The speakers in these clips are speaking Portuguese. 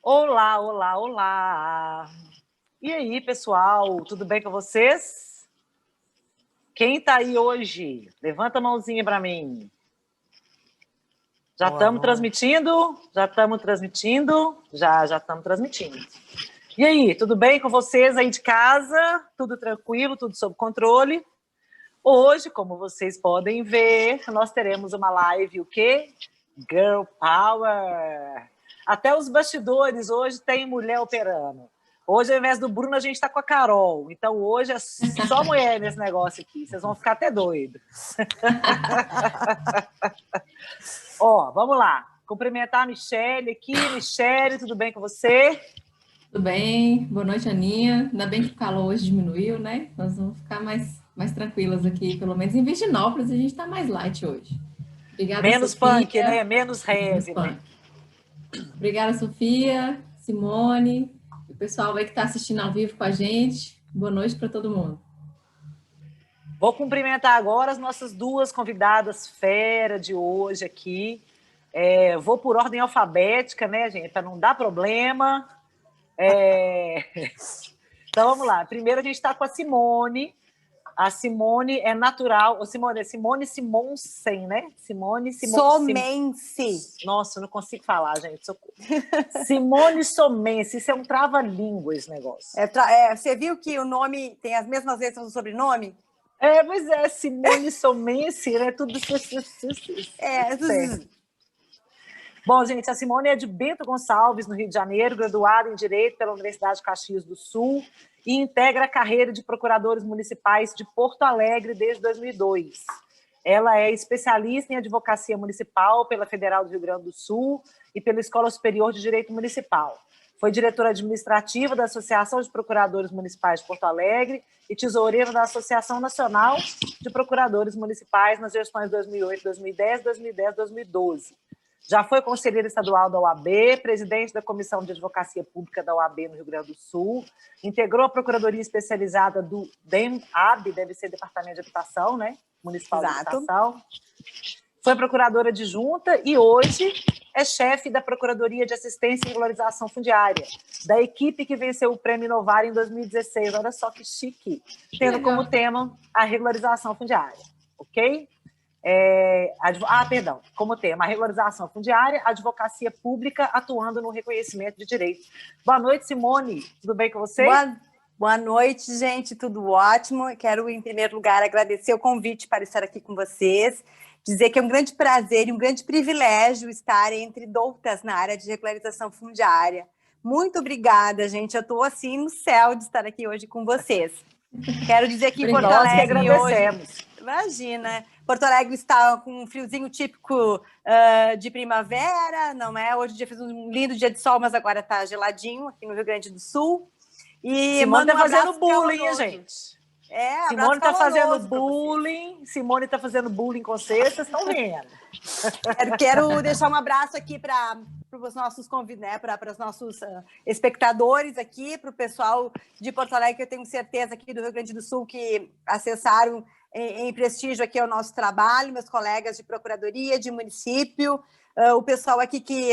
Olá, olá, olá! E aí, pessoal, tudo bem com vocês? Quem está aí hoje? Levanta a mãozinha para mim. Já Boa estamos noite. transmitindo? Já estamos transmitindo? Já estamos transmitindo. E aí, tudo bem com vocês aí de casa? Tudo tranquilo, tudo sob controle? Hoje, como vocês podem ver, nós teremos uma live, o quê? Girl Power! Até os bastidores hoje tem mulher operando. Hoje, ao invés do Bruno, a gente está com a Carol. Então, hoje é só mulher nesse negócio aqui. Vocês vão ficar até doidos. Ó, vamos lá. Cumprimentar a Michele aqui. Michele, tudo bem com você? Tudo bem? Boa noite, Aninha. Ainda bem que o calor hoje diminuiu, né? Nós vamos ficar mais tranquilas aqui, pelo menos em Virginópolis, a gente está mais light hoje. Obrigada, Menos Sofia. punk, né? Menos heavy, né? Obrigada, Sofia, Simone, o pessoal aí que está assistindo ao vivo com a gente. Boa noite para todo mundo. Vou cumprimentar agora as nossas duas convidadas fera de hoje aqui. Vou por ordem alfabética, né, gente? Para não dar problema. Então, vamos lá. Primeiro, a gente está com a Simone. A Simone é natural. Simone, é Simone Simonsen, né? Simone Somense. Nossa, eu não consigo falar, gente. Socorro. Simone Somense. Isso é um trava-língua, esse negócio. Você viu que o nome tem as mesmas letras do sobrenome? Mas é Simone Somense, né? Tudo certo. Bom, gente, a Simone é de Bento Gonçalves, no Rio de Janeiro, graduada em Direito pela Universidade de Caxias do Sul e integra a carreira de procuradores municipais de Porto Alegre desde 2002. Ela é especialista em advocacia municipal pela Federal do Rio Grande do Sul e pela Escola Superior de Direito Municipal. Foi diretora administrativa da Associação de Procuradores Municipais de Porto Alegre e tesoureira da Associação Nacional de Procuradores Municipais nas gestões 2008, 2010, 2010, 2012. Já foi conselheira estadual da OAB, presidente da Comissão de Advocacia Pública da OAB no Rio Grande do Sul, integrou a Procuradoria Especializada do DEMAB, deve ser Departamento de Habitação, né? Municipal de Habitação. Foi procuradora adjunta e hoje é chefe da Procuradoria de Assistência e Regularização Fundiária, da equipe que venceu o Prêmio Inovar em 2016. Olha só que chique, tendo como tema a regularização fundiária, ok? Como tema, a regularização fundiária, a advocacia pública atuando no reconhecimento de direitos. Boa noite, Simone, tudo bem com você? Boa noite, gente, tudo ótimo. Quero, em primeiro lugar, agradecer o convite para estar aqui com vocês, dizer que é um grande prazer e um grande privilégio estar entre doutas na área de regularização fundiária. Muito obrigada, gente, eu estou assim no céu de estar aqui hoje com vocês. Quero dizer que em Porto Alegre hoje... Imagina, Porto Alegre está com um friozinho típico de primavera, não é? Hoje o dia fez um lindo dia de sol, mas agora está geladinho aqui no Rio Grande do Sul. E Simone está fazendo bullying, gente. Simone está fazendo bullying. Simone está fazendo bullying com vocês estão vendo. Quero deixar um abraço aqui para os nossos convidados, né, para os nossos espectadores aqui, para o pessoal de Porto Alegre, que eu tenho certeza aqui do Rio Grande do Sul que acessaram em prestígio aqui ao nosso trabalho, meus colegas de procuradoria, de município, o pessoal aqui que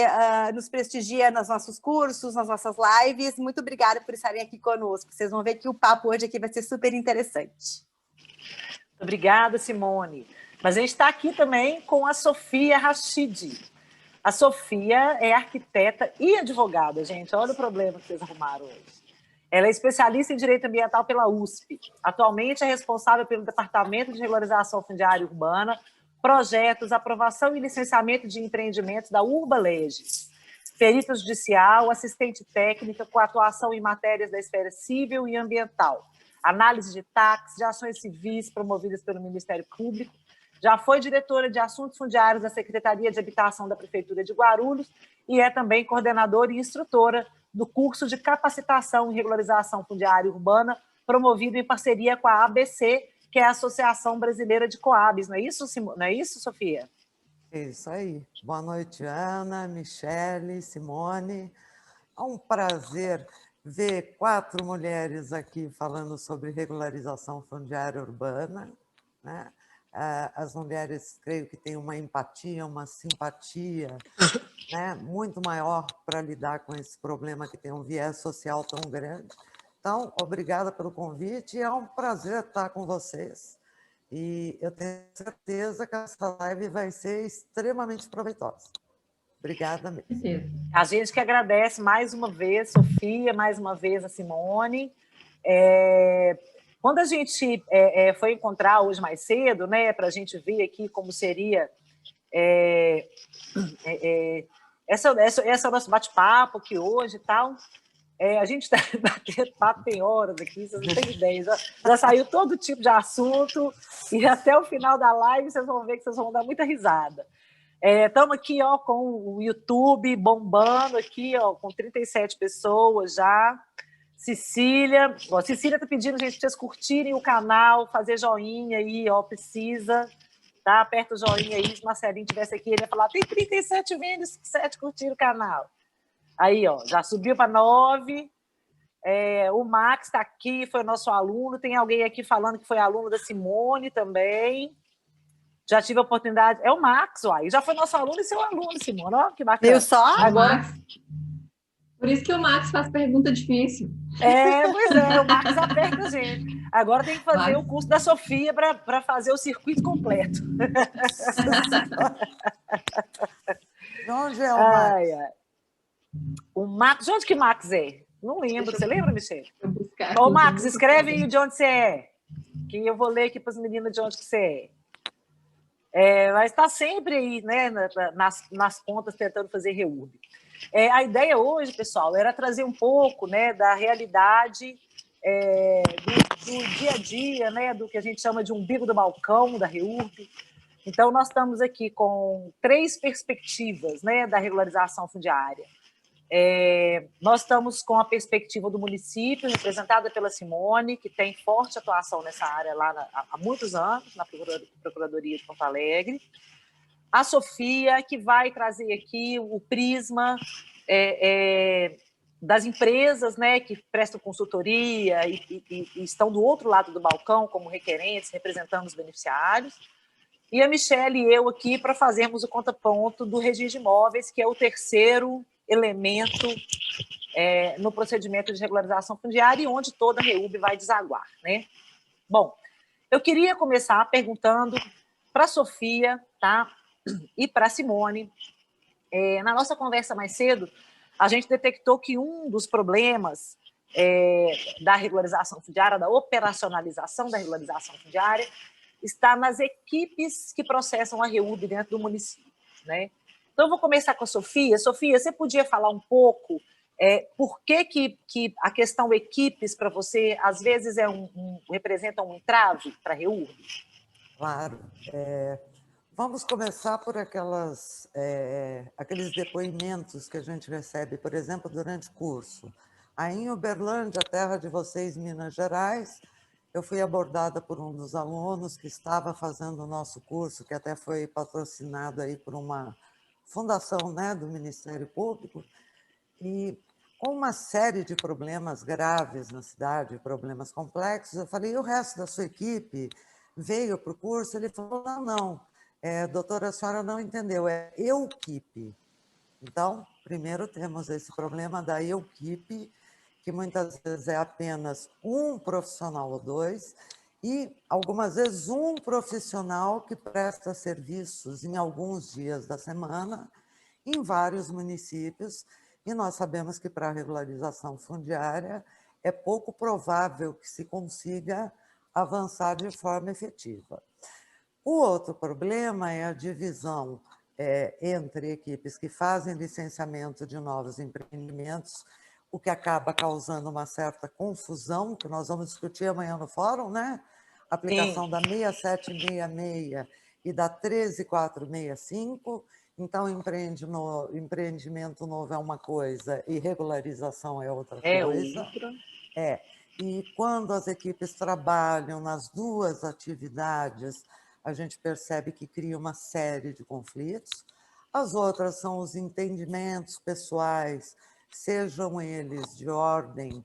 nos prestigia nos nossos cursos, nas nossas lives. Muito obrigada por estarem aqui conosco. Vocês vão ver que o papo hoje aqui vai ser super interessante. Obrigada, Simone. Mas a gente está aqui também com a Sofia Rachid. A Sofia é arquiteta e advogada, gente. Olha o problema que vocês arrumaram hoje. Ela é especialista em Direito Ambiental pela USP. Atualmente é responsável pelo Departamento de Regularização Fundiária Urbana, projetos, aprovação e licenciamento de empreendimentos da Urbalegis. Perita judicial, assistente técnica com atuação em matérias da esfera civil e ambiental. Análise de taxas, de ações civis promovidas pelo Ministério Público. Já foi diretora de Assuntos Fundiários da Secretaria de Habitação da Prefeitura de Guarulhos e é também coordenadora e instrutora do curso de capacitação em regularização fundiária urbana, promovido em parceria com a ABC, que é a Associação Brasileira de Coabs. Não é isso, não é isso, Sofia? Isso aí. Boa noite, Ana, Michele, Simone. É um prazer ver 4 mulheres aqui falando sobre regularização fundiária urbana, né? as mulheres, creio que têm uma empatia, uma simpatia, né, muito maior para lidar com esse problema que tem um viés social tão grande. Então, obrigada pelo convite, e é um prazer estar com vocês. E eu tenho certeza que essa live vai ser extremamente proveitosa. Obrigada mesmo. A gente que agradece mais uma vez, Sofia, mais uma vez a Simone. Quando a gente foi encontrar hoje mais cedo, né, para a gente ver aqui como seria esse é o nosso bate-papo aqui hoje e tal, a gente está batendo papo tem horas aqui, vocês não têm ideia, já saiu todo tipo de assunto, e até o final da live vocês vão ver que vocês vão dar muita risada. Estamos aqui com o YouTube bombando aqui, com 37 pessoas já. Cecília está pedindo, gente, para vocês curtirem o canal, fazer joinha aí, precisa, tá? Aperta o joinha aí, se o Marcelinho estivesse aqui, ele ia falar, tem 37 vídeos, 7 curtiram o canal. Aí, já subiu para 9. O Max está aqui, foi nosso aluno, tem alguém aqui falando que foi aluno da Simone também. Já tive a oportunidade. É o Max, uai. Já foi nosso aluno e seu aluno, Simone. Ó, que bacana. Viu só? Agora... Por isso que o Max faz pergunta difícil. Pois é, o Max aperta a gente. Agora tem que fazer o curso da Sofia para fazer o circuito completo. De onde é o Max? O Max, de onde que Max é? Não lembro. Você lembra, Michele? Ô, Max, escreve aí de onde você é, que eu vou ler aqui para as meninas de onde que você é. Mas está sempre aí, né, nas pontas, tentando fazer REURB. A ideia hoje, pessoal, era trazer um pouco, né, da realidade do dia a dia, né, do que a gente chama de umbigo do balcão da REURB. Então, nós estamos aqui com 3 perspectivas, né, da regularização fundiária. Nós estamos com a perspectiva do município, representada pela Simone, que tem forte atuação nessa área lá há muitos anos, na Procuradoria de Porto Alegre. A Sofia, que vai trazer aqui o prisma das empresas, né, que prestam consultoria e estão do outro lado do balcão, como requerentes, representando os beneficiários. E a Michele e eu aqui para fazermos o contraponto do registro de imóveis, que é o terceiro elemento no procedimento de regularização fundiária e onde toda a REURB vai desaguar, né? Bom, eu queria começar perguntando para a Sofia, tá? E para a Simone. Na nossa conversa mais cedo, a gente detectou que um dos problemas da regularização fundiária, da operacionalização da regularização fundiária, está nas equipes que processam a REURB dentro do município, né? Então, eu vou começar com a Sofia. Sofia, você podia falar um pouco por que a questão equipes, para você, às vezes representa um entrave para a REURB? Claro. Vamos começar por aqueles depoimentos que a gente recebe, por exemplo, durante o curso. Aí, em Uberlândia, a terra de vocês, Minas Gerais, eu fui abordada por um dos alunos que estava fazendo o nosso curso, que até foi patrocinado aí por uma fundação, né, do Ministério Público, e com uma série de problemas graves na cidade, problemas complexos. Eu falei, e o resto da sua equipe veio para o curso? Ele falou, não, doutora, a senhora não entendeu, é EUQIP. Então, primeiro temos esse problema da EUQIP, que muitas vezes é apenas um profissional ou 2, e algumas vezes um profissional que presta serviços em alguns dias da semana, em vários municípios, e nós sabemos que para a regularização fundiária é pouco provável que se consiga avançar de forma efetiva. O outro problema é a divisão entre equipes que fazem licenciamento de novos empreendimentos, o que acaba causando uma certa confusão, que nós vamos discutir amanhã no fórum, né? A aplicação da 6766 e da 13465. Então, empreendimento novo é uma coisa e regularização é outra coisa. E quando as equipes trabalham nas duas atividades, a gente percebe que cria uma série de conflitos. As outras são os entendimentos pessoais, sejam eles de ordem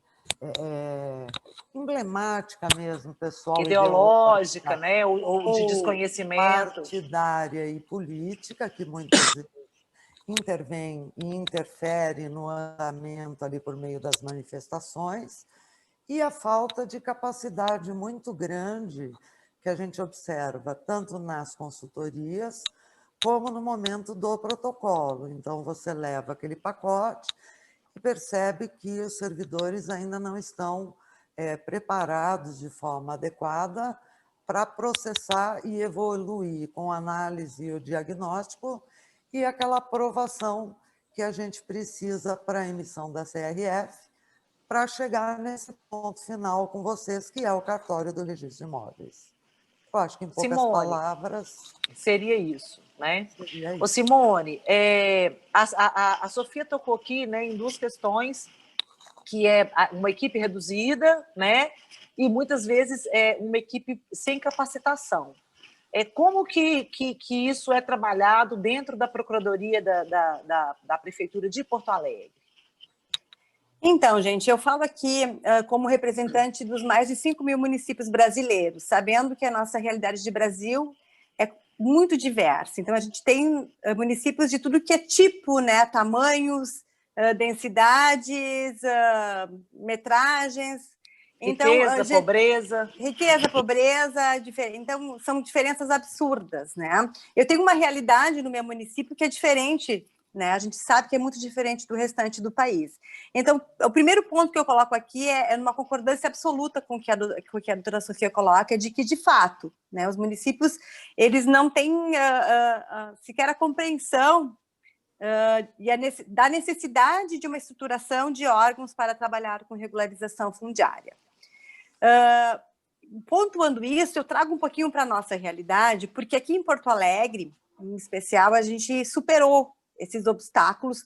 emblemática mesmo, pessoal. Ideológica, né? Ou de desconhecimento. Partidária e política, que muitas vezes intervém e interfere no andamento ali por meio das manifestações, e a falta de capacidade muito grande que a gente observa, tanto nas consultorias, como no momento do protocolo. Então, você leva aquele pacote e percebe que os servidores ainda não estão preparados de forma adequada para processar e evoluir com a análise e o diagnóstico e aquela aprovação que a gente precisa para a emissão da CRF, para chegar nesse ponto final com vocês, que é o cartório do registro de imóveis. Eu acho que, em poucas palavras... Seria isso, né? Seria isso. Ô, Simone, a Sofia tocou aqui, né, em duas questões, que é uma equipe reduzida, né, e muitas vezes uma equipe sem capacitação. Como que isso é trabalhado dentro da Procuradoria da Prefeitura de Porto Alegre? Então, gente, eu falo aqui como representante dos mais de 5 mil municípios brasileiros, sabendo que a nossa realidade de Brasil é muito diversa. Então, a gente tem municípios de tudo que é tipo, né, tamanhos, densidades, metragens. Então, riqueza, pobreza. Riqueza, pobreza, então são diferenças absurdas, né? Eu tenho uma realidade no meu município que é diferente, né? A gente sabe que é muito diferente do restante do país. Então, o primeiro ponto que eu coloco aqui é numa concordância absoluta com o que a doutora Sofia coloca, de que, de fato, né, os municípios, eles não têm sequer a compreensão da necessidade de uma estruturação de órgãos para trabalhar com regularização fundiária. Pontuando isso, eu trago um pouquinho para a nossa realidade, porque aqui em Porto Alegre, em especial, a gente superou esses obstáculos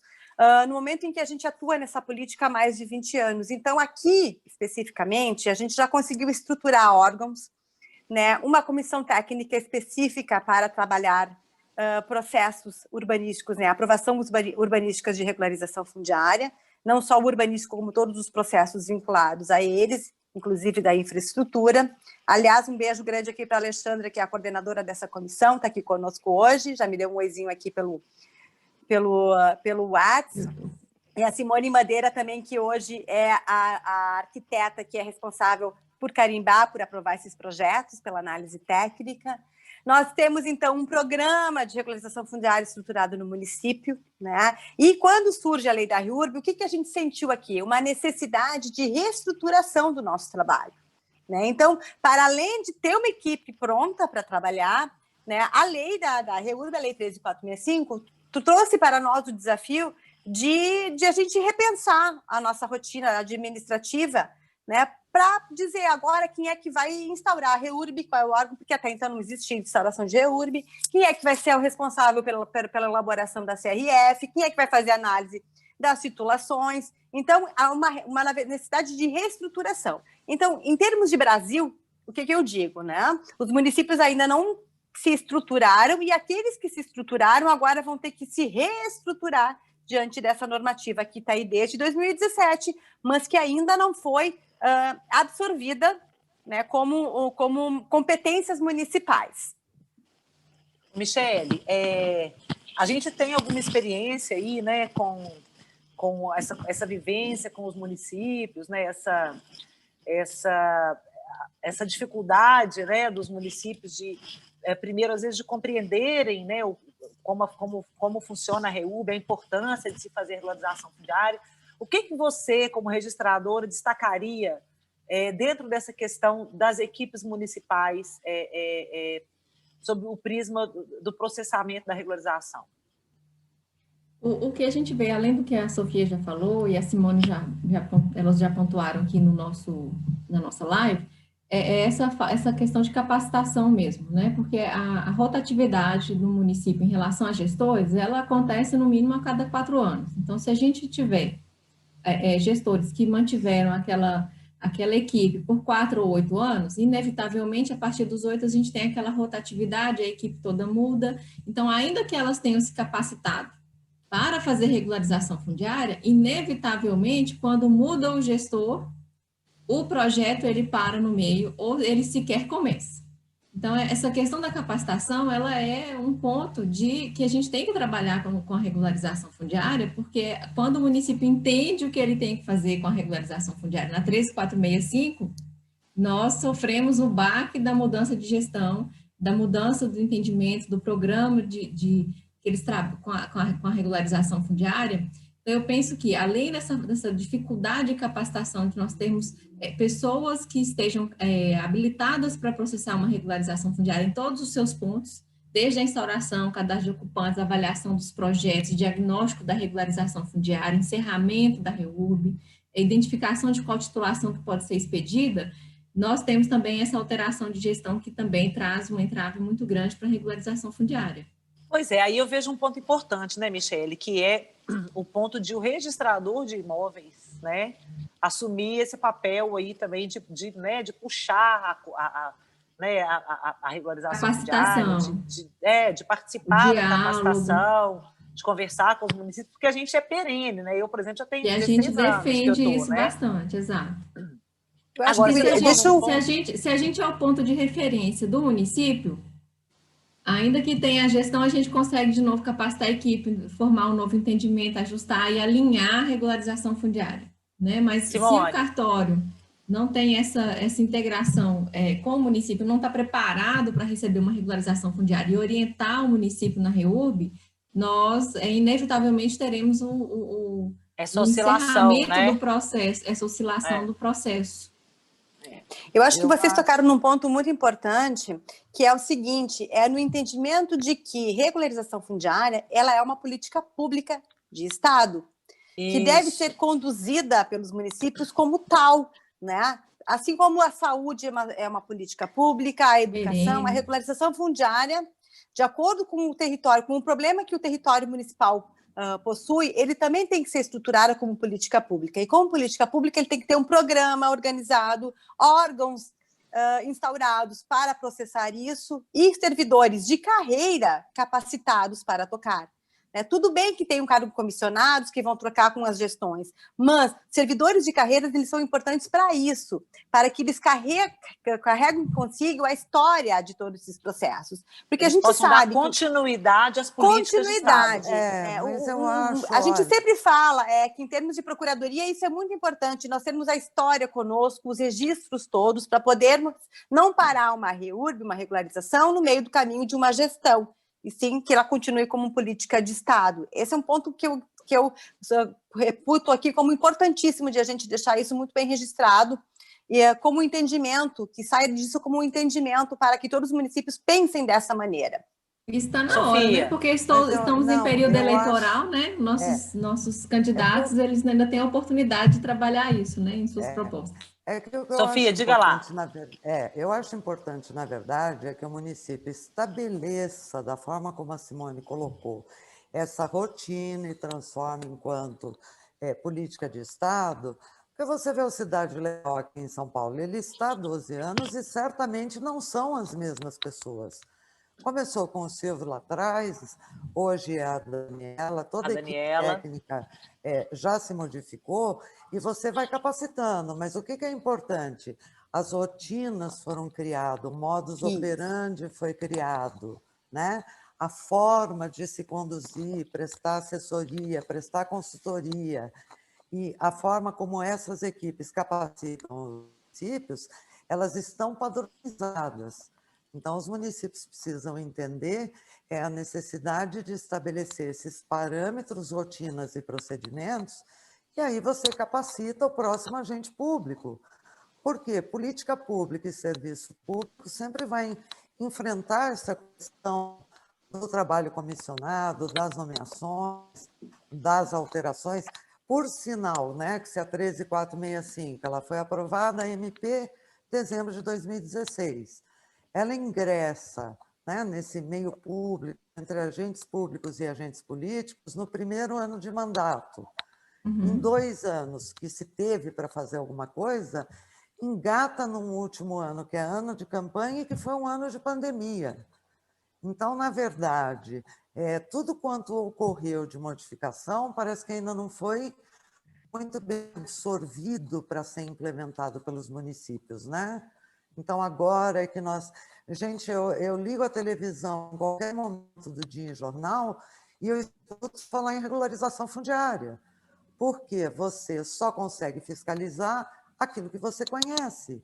no momento em que a gente atua nessa política há mais de 20 anos. Então, aqui, especificamente, a gente já conseguiu estruturar órgãos, né, uma comissão técnica específica para trabalhar processos urbanísticos, né, aprovação urbanísticas de regularização fundiária, não só o urbanístico, como todos os processos vinculados a eles, inclusive da infraestrutura. Aliás, um beijo grande aqui para a Alexandra, que é a coordenadora dessa comissão, está aqui conosco hoje, já me deu um oizinho aqui pelo WhatsApp. E a Simone Madeira também, que hoje é a arquiteta que é responsável por carimbar, por aprovar esses projetos, pela análise técnica. Nós temos, então, um programa de regularização fundiária estruturado no município, né? E quando surge a lei da REURB, o que a gente sentiu aqui? Uma necessidade de reestruturação do nosso trabalho, né? Então, para além de ter uma equipe pronta para trabalhar, né, a lei da REURB, a Lei 13.465, trouxe para nós o desafio de a gente repensar a nossa rotina administrativa, né, para dizer agora quem é que vai instaurar a REURB, qual é o órgão, porque até então não existia instauração de REURB, quem é que vai ser o responsável pela elaboração da CRF, quem é que vai fazer a análise das titulações. Então, há uma necessidade de reestruturação. Então, em termos de Brasil, o que eu digo, né? Os municípios ainda não se estruturaram e aqueles que se estruturaram agora vão ter que se reestruturar diante dessa normativa que está aí desde 2017, mas que ainda não foi absorvida, né, como competências municipais. Michele, a gente tem alguma experiência aí, né, com essa vivência com os municípios, né, essa dificuldade, né, dos municípios de, primeiro, às vezes, de compreenderem, né, como funciona a REURB, a importância de se fazer regularização fundiária. O que você, como registradora, destacaria dentro dessa questão das equipes municipais sobre o prisma do processamento da regularização? O que a gente vê, além do que a Sofia já falou e a Simone elas já pontuaram aqui na nossa live, essa questão de capacitação mesmo, né? Porque a rotatividade do município em relação a gestores, ela acontece no mínimo a cada 4 anos. Então, se a gente tiver gestores que mantiveram aquela equipe por 4 ou 8 anos, inevitavelmente, a partir dos 8, a gente tem aquela rotatividade, a equipe toda muda. Então, ainda que elas tenham se capacitado para fazer regularização fundiária, inevitavelmente, quando muda o gestor, o projeto ele para no meio ou ele sequer começa. Então, essa questão da capacitação, ela é um ponto que a gente tem que trabalhar com a regularização fundiária, porque quando o município entende o que ele tem que fazer com a regularização fundiária na 13465, nós sofremos o baque da mudança de gestão, da mudança do entendimento, do programa que eles trabalham com a regularização fundiária. Então, eu penso que, além dessa dificuldade de capacitação, de nós termos pessoas que estejam habilitadas para processar uma regularização fundiária em todos os seus pontos, desde a instauração, cadastro de ocupantes, avaliação dos projetos, diagnóstico da regularização fundiária, encerramento da REURB, identificação de qual titulação que pode ser expedida, nós temos também essa alteração de gestão que também traz um entrave muito grande para a regularização fundiária. Pois é, aí eu vejo um ponto importante, né, Michele, que é o ponto de o registrador de imóveis, né, assumir esse papel aí também de puxar a regularização fundiária, de participar da capacitação, de conversar com os municípios, porque a gente é perene, né? Eu, por exemplo, já tenho 16 anos. E a gente defende isso bastante, exato. Agora, se a gente é o ponto de referência do município, ainda que tenha a gestão, a gente consegue de novo capacitar a equipe, formar um novo entendimento, ajustar e alinhar a regularização fundiária, né? Mas Simone, se o cartório não tem essa integração com o município, não está preparado para receber uma regularização fundiária e orientar o município na REURB, nós inevitavelmente teremos essa oscilação, né? do processo, essa oscilação do processo. Eu acho que vocês tocaram num ponto muito importante, que é o seguinte, é no entendimento de que regularização fundiária, ela é uma política pública de Estado, que deve ser conduzida pelos municípios como tal, né? Assim como a saúde é uma política pública, a educação, a regularização fundiária, de acordo com o território, com o problema que o território municipal possui, ele também tem que ser estruturado como política pública. E como política pública, ele tem que ter um programa organizado, órgãos instaurados para processar isso e servidores de carreira capacitados para tocar. Tudo bem que tem um cargo comissionados que vão trocar com as gestões, mas servidores de carreiras eles são importantes para isso, para que eles carreguem consigo a história de todos esses processos. Porque eles a gente sabe dar continuidade às políticas de Estado. A gente sempre fala que em termos de procuradoria isso é muito importante, nós temos a história conosco, os registros todos, para podermos não parar uma REURB, uma regularização, no meio do caminho de uma gestão, e sim que ela continue como política de Estado. Esse é um ponto que eu reputo aqui como importantíssimo de a gente deixar isso muito bem registrado, e como entendimento, que saia disso como um entendimento para que todos os municípios pensem dessa maneira. Está na hora, né? Porque estamos em período eleitoral, né? Nossos candidatos, eles ainda têm a oportunidade de trabalhar isso, né? Em suas propostas. Sofia, diga lá. Eu acho importante, na verdade, é que o município estabeleça, da forma como a Simone colocou, essa rotina e transforme enquanto política de Estado, porque você vê a Cidade Legal aqui em São Paulo, ele está há 12 anos e certamente não são as mesmas pessoas. Começou com o Silvio lá atrás, hoje é a Daniela, toda a equipe técnica já se modificou e você vai capacitando. Mas o que é importante? As rotinas foram criadas, o modus operandi foi criado, né? A forma de se conduzir, prestar assessoria, prestar consultoria e a forma como essas equipes capacitam os municípios, elas estão padronizadas. Então, os municípios precisam entender a necessidade de estabelecer esses parâmetros, rotinas e procedimentos, e aí você capacita o próximo agente público. Por quê? Política pública e serviço público sempre vai enfrentar essa questão do trabalho comissionado, das nomeações, das alterações. Por sinal, né, que se a 13465 ela foi aprovada, a MP, dezembro de 2016, ela ingressa, né, nesse meio público, entre agentes públicos e agentes políticos, no primeiro ano de mandato. Em 2 anos que se teve para fazer alguma coisa, engata num último ano, que é ano de campanha, e que foi um ano de pandemia. Então, na verdade, tudo quanto ocorreu de modificação parece que ainda não foi muito bem absorvido para ser implementado pelos municípios, né? Então, agora é que nós... Gente, eu ligo a televisão em qualquer momento do dia em jornal e eu escuto falar em regularização fundiária, porque você só consegue fiscalizar aquilo que você conhece.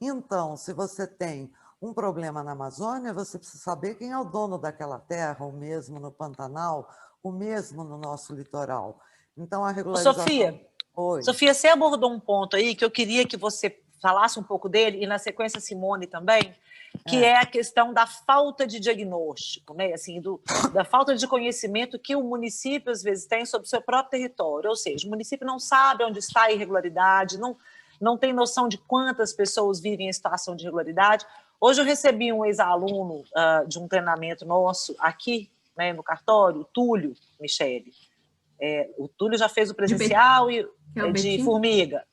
Então, se você tem um problema na Amazônia, você precisa saber quem é o dono daquela terra, o mesmo no Pantanal, o mesmo no nosso litoral. Então, a regularização... Sofia, você abordou um ponto aí que eu queria que você falasse um pouco dele, e na sequência Simone também, que é a questão da falta de diagnóstico, né? Assim, da falta de conhecimento que o município, às vezes, tem sobre o seu próprio território. Ou seja, o município não sabe onde está a irregularidade, não tem noção de quantas pessoas vivem em situação de irregularidade. Hoje eu recebi um ex-aluno de um treinamento nosso aqui, né, no cartório, o Túlio Michele. O Túlio já fez o presencial de Formiga.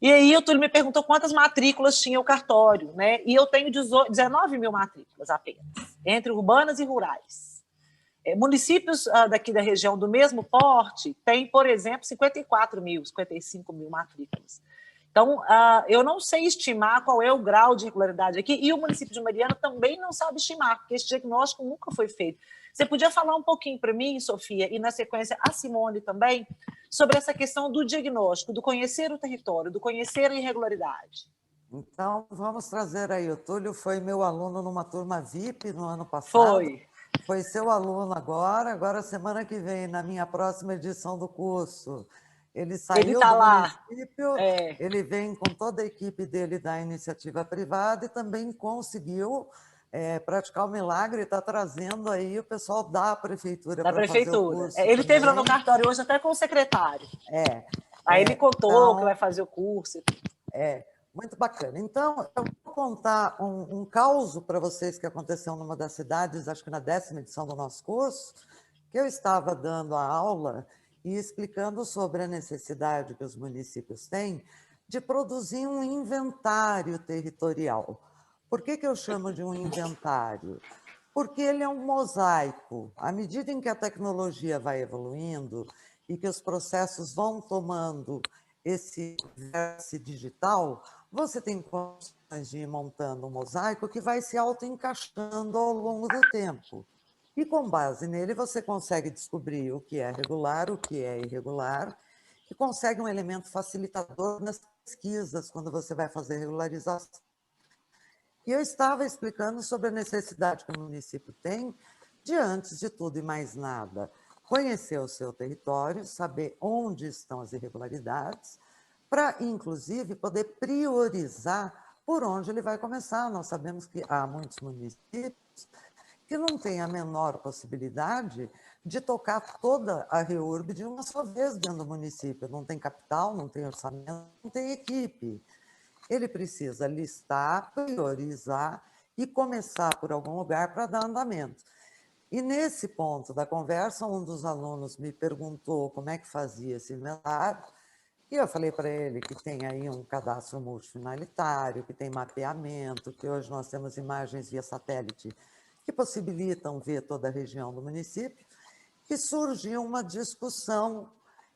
E aí o Túlio me perguntou quantas matrículas tinha o cartório, né? E eu tenho 19 mil matrículas apenas, entre urbanas e rurais. Municípios daqui da região do mesmo porte têm, por exemplo, 54 mil, 55 mil matrículas. Então, eu não sei estimar qual é o grau de irregularidade aqui, e o município de Mariana também não sabe estimar, porque esse diagnóstico nunca foi feito. Você podia falar um pouquinho para mim, Sofia, e na sequência a Simone também, sobre essa questão do diagnóstico, do conhecer o território, do conhecer a irregularidade? Então, vamos trazer aí. O Túlio foi meu aluno numa turma VIP no ano passado. Foi seu aluno agora semana que vem, na minha próxima edição do curso. Ele saiu do município, ele vem com toda a equipe dele da iniciativa privada e também conseguiu praticar o milagre e está trazendo aí o pessoal da prefeitura para fazer o curso. Ele esteve lá no cartório hoje até com o secretário. Aí ele contou que vai fazer o curso. Muito bacana. Então, eu vou contar um caso para vocês que aconteceu numa das cidades, acho que na 10ª edição do nosso curso, que eu estava dando a aula e explicando sobre a necessidade que os municípios têm de produzir um inventário territorial. Por que eu chamo de um inventário? Porque ele é um mosaico. À medida em que a tecnologia vai evoluindo e que os processos vão tomando esse vértice digital, você tem condições de ir montando um mosaico que vai se auto-encaixando ao longo do tempo. E, com base nele, você consegue descobrir o que é regular, o que é irregular, e consegue um elemento facilitador nas pesquisas, quando você vai fazer regularização. E eu estava explicando sobre a necessidade que o município tem de, antes de tudo e mais nada, conhecer o seu território, saber onde estão as irregularidades, para, inclusive, poder priorizar por onde ele vai começar. Nós sabemos que há muitos municípios que não têm a menor possibilidade de tocar toda a REURB de uma só vez dentro do município. Não tem capital, não tem orçamento, não tem equipe. Ele precisa listar, priorizar e começar por algum lugar para dar andamento. E nesse ponto da conversa, um dos alunos me perguntou como é que fazia esse inventário, e eu falei para ele que tem aí um cadastro multifinalitário, que tem mapeamento, que hoje nós temos imagens via satélite que possibilitam ver toda a região do município, e surgiu uma discussão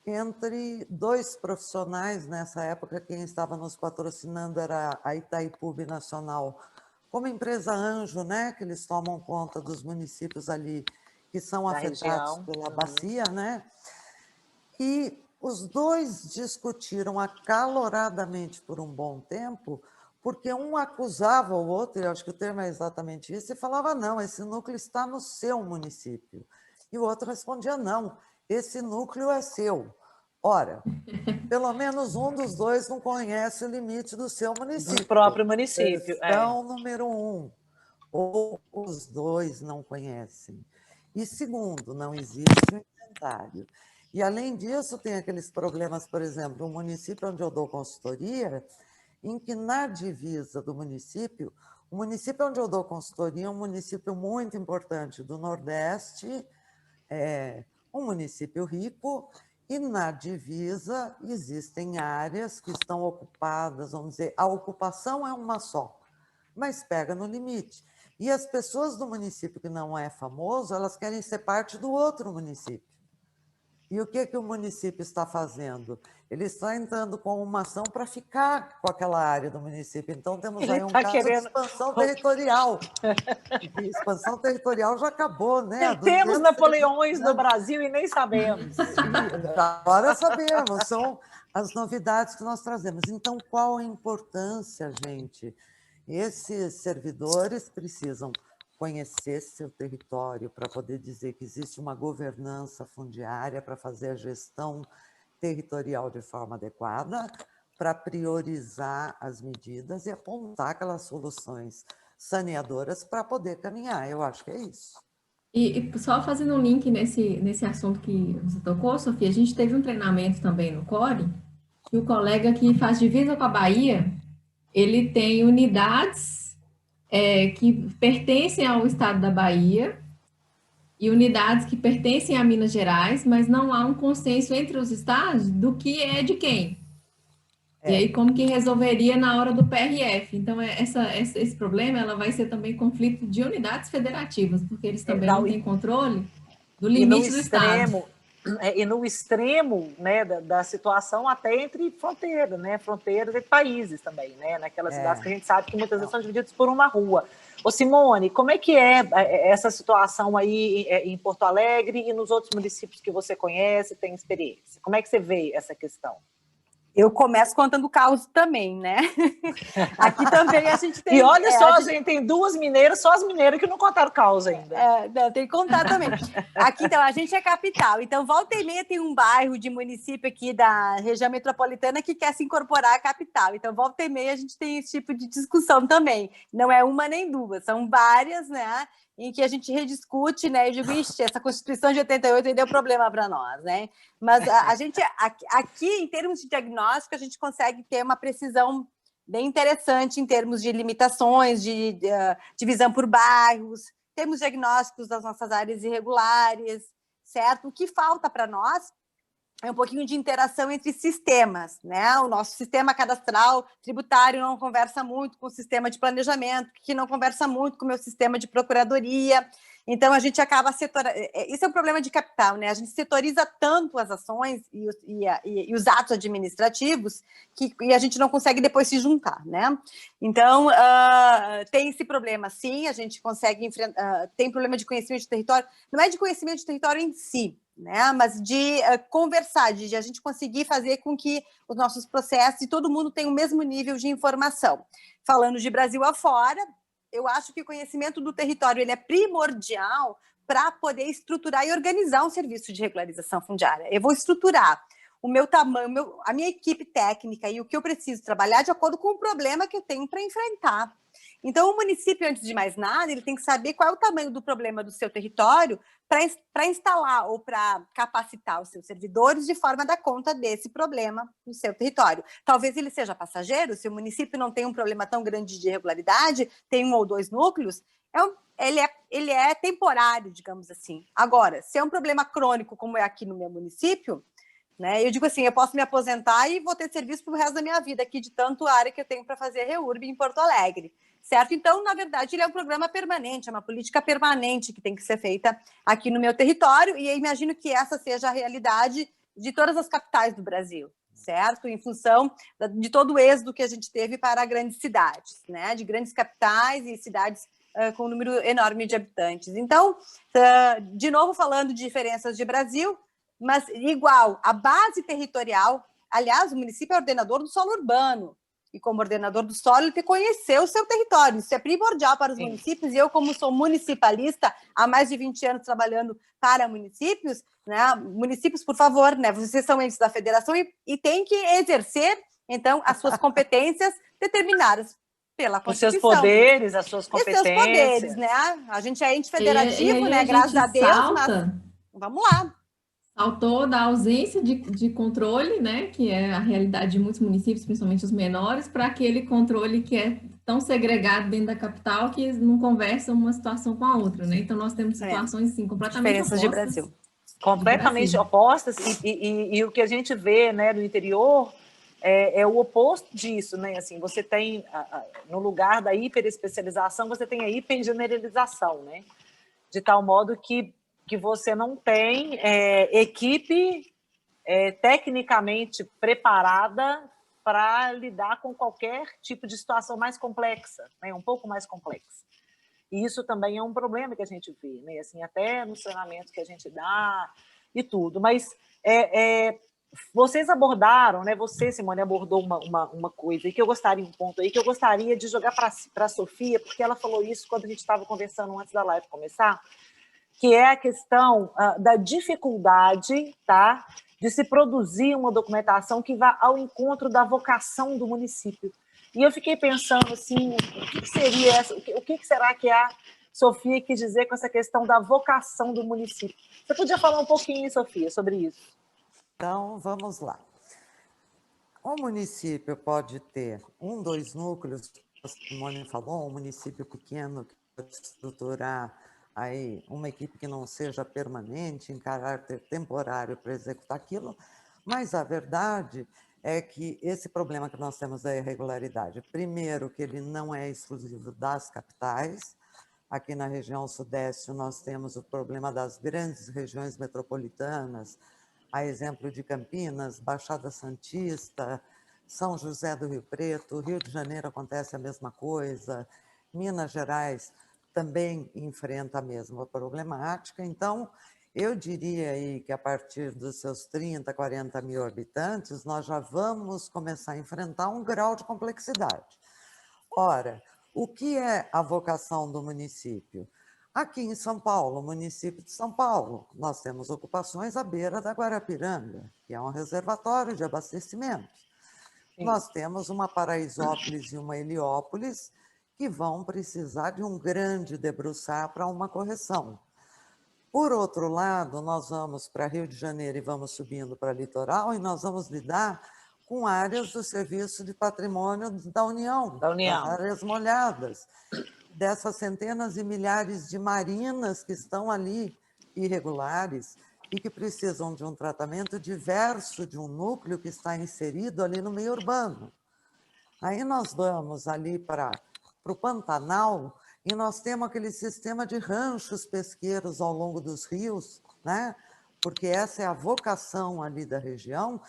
entre dois profissionais. Nessa época, quem estava nos patrocinando era a Itaipu Nacional, como empresa anjo, né, que eles tomam conta dos municípios ali que são afetados pela bacia, né? E os dois discutiram acaloradamente por um bom tempo, porque um acusava o outro, e acho que o termo é exatamente isso, e falava, não, esse núcleo está no seu município. E o outro respondia, não, esse núcleo é seu. Ora, pelo menos um dos dois não conhece o limite do seu município. Do próprio município. Questão número 1, ou os dois não conhecem. E segundo, não existe um inventário. E, além disso, tem aqueles problemas, por exemplo, um município onde eu dou consultoria, em que, na divisa do município, o município onde eu dou consultoria é um município muito importante do Nordeste, um município rico, e na divisa existem áreas que estão ocupadas, vamos dizer, a ocupação é uma só, mas pega no limite. E as pessoas do município que não é famoso, elas querem ser parte do outro município. E o que o município está fazendo? Ele está entrando com uma ação para ficar com aquela área do município. Então, temos aí um caso de expansão territorial. E expansão territorial já acabou, né? Temos Napoleões no Brasil e nem sabemos. Agora sabemos, são as novidades que nós trazemos. Então, qual a importância, gente? Esses servidores precisam conhecer seu território para poder dizer que existe uma governança fundiária para fazer a gestão territorial de forma adequada, para priorizar as medidas e apontar aquelas soluções saneadoras para poder caminhar. Eu acho que é isso. E só fazendo um link nesse assunto que você tocou, Sofia, a gente teve um treinamento também no CORE, e o colega que faz divisa com a Bahia, ele tem unidades que pertencem ao estado da Bahia e unidades que pertencem a Minas Gerais, mas não há um consenso entre os estados do que é de quem. E aí, como que resolveria na hora do PRF? Então, esse problema ela vai ser também conflito de unidades federativas, porque eles também não têm controle do limite do estado. E no extremo, né, da situação até entre fronteiras, né, fronteiras entre países também, né, naquelas cidades que a gente sabe que muitas vezes são divididas por uma rua. Ô Simone, como é que é essa situação aí em Porto Alegre e nos outros municípios que você conhece, tem experiência? Como é que você vê essa questão? Eu começo contando o caos também, né? Aqui também a gente tem... E olha só, a gente tem duas mineiras, só as mineiras que não contaram caos ainda. Não, tem que contar também. Aqui, então, a gente é capital. Então, volta e meia tem um bairro de município aqui da região metropolitana que quer se incorporar à capital. Então, volta e meia a gente tem esse tipo de discussão também. Não é uma nem duas, são várias, né? Em que a gente rediscute, né? Eu digo, ixi, essa Constituição de 88 aí deu problema para nós, né? Mas a gente, aqui, em termos de diagnóstico, a gente consegue ter uma precisão bem interessante em termos de limitações, de divisão por bairros, temos diagnósticos das nossas áreas irregulares, certo? O que falta para nós é um pouquinho de interação entre sistemas, né? O nosso sistema cadastral tributário não conversa muito com o sistema de planejamento, que não conversa muito com o meu sistema de procuradoria. Então, a gente acaba isso é um problema de capital, né? A gente setoriza tanto as ações e os atos administrativos e a gente não consegue depois se juntar, né? Então, tem esse problema, sim, a gente consegue enfrentar... tem problema de conhecimento de território, não é de conhecimento de território em si, né? Mas de conversar, de a gente conseguir fazer com que os nossos processos e todo mundo tenha o mesmo nível de informação. Falando de Brasil afora, eu acho que o conhecimento do território ele é primordial para poder estruturar e organizar um serviço de regularização fundiária. Eu vou estruturar o meu tamanho, a minha equipe técnica e o que eu preciso trabalhar de acordo com o problema que eu tenho para enfrentar. Então, o município, antes de mais nada, ele tem que saber qual é o tamanho do problema do seu território para instalar ou para capacitar os seus servidores de forma a dar conta desse problema no seu território. Talvez ele seja passageiro, se o município não tem um problema tão grande de irregularidade, tem 1 ou 2 núcleos, ele é temporário, digamos assim. Agora, se é um problema crônico, como é aqui no meu município, né, eu digo assim, eu posso me aposentar e vou ter serviço para o resto da minha vida aqui, de tanto área que eu tenho para fazer REURB em Porto Alegre. Certo? Então, na verdade, ele é um programa permanente, é uma política permanente que tem que ser feita aqui no meu território, e eu imagino que essa seja a realidade de todas as capitais do Brasil, certo? Em função de todo o êxodo que a gente teve para grandes cidades, né? De grandes capitais e cidades com um número enorme de habitantes. Então, de novo falando de diferenças de Brasil, mas igual, a base territorial, aliás, o município é ordenador do solo urbano, e como ordenador do solo, ele tem que conhecer o seu território. Isso é primordial para os municípios. E eu, como sou municipalista, há mais de 20 anos trabalhando para municípios, né? Municípios, por favor, né? Vocês são entes da federação e têm que exercer, então, as suas competências determinadas pela Constituição. Os seus poderes, as suas competências. E seus poderes, né? A gente é ente federativo, né? Graças a Deus, mas vamos lá. Saltou da ausência de controle, né, que é a realidade de muitos municípios, principalmente os menores, para aquele controle que é tão segregado dentro da capital que não conversa uma situação com a outra, né? Então, nós temos situações, sim, completamente diferenças opostas. De Brasil. Completamente opostas, e o que a gente vê, né, no interior é o oposto disso, né? Assim, você tem, no lugar da hiperespecialização, você tem a hipergeneralização, né? De tal modo que que você não tem equipe tecnicamente preparada para lidar com qualquer tipo de situação mais complexa, né? Um pouco mais complexa. E isso também é um problema que a gente vê, né? Assim, até nos treinamentos que a gente dá e tudo. Mas vocês abordaram, né? Você, Simone, abordou uma coisa e que eu gostaria, um ponto aí que eu gostaria de jogar para a Sofia, porque ela falou isso quando a gente estava conversando antes da live começar, que é a questão da dificuldade, tá, de se produzir uma documentação que vá ao encontro da vocação do município. E eu fiquei pensando assim, o que seria essa, o que será que a Sofia quis dizer com essa questão da vocação do município? Você podia falar um pouquinho, Sofia, sobre isso? Então, vamos lá. O município pode ter 1, 2 núcleos, a Simone falou, um município pequeno que pode estruturar aí uma equipe que não seja permanente, em caráter temporário para executar aquilo, mas a verdade é que esse problema que nós temos da irregularidade, primeiro, que ele não é exclusivo das capitais. Aqui na região sudeste nós temos o problema das grandes regiões metropolitanas, a exemplo de Campinas, Baixada Santista, São José do Rio Preto, Rio de Janeiro acontece a mesma coisa, Minas Gerais também enfrenta a mesma problemática. Então, eu diria aí que a partir dos seus 30, 40 mil habitantes, nós já vamos começar a enfrentar um grau de complexidade. Ora, o que é a vocação do município? Aqui em São Paulo, município de São Paulo, nós temos ocupações à beira da Guarapiranga, que é um reservatório de abastecimento. Sim. Nós temos uma Paraisópolis e uma Heliópolis que vão precisar de um grande debruçar para uma correção. Por outro lado, nós vamos para Rio de Janeiro e vamos subindo para litoral e nós vamos lidar com áreas do Serviço de Patrimônio da União. Das áreas molhadas, dessas centenas e milhares de marinas que estão ali irregulares e que precisam de um tratamento diverso de um núcleo que está inserido ali no meio urbano. Aí nós vamos ali para o Pantanal e nós temos aquele sistema de ranchos pesqueiros ao longo dos rios, né? Porque essa é a vocação ali da região,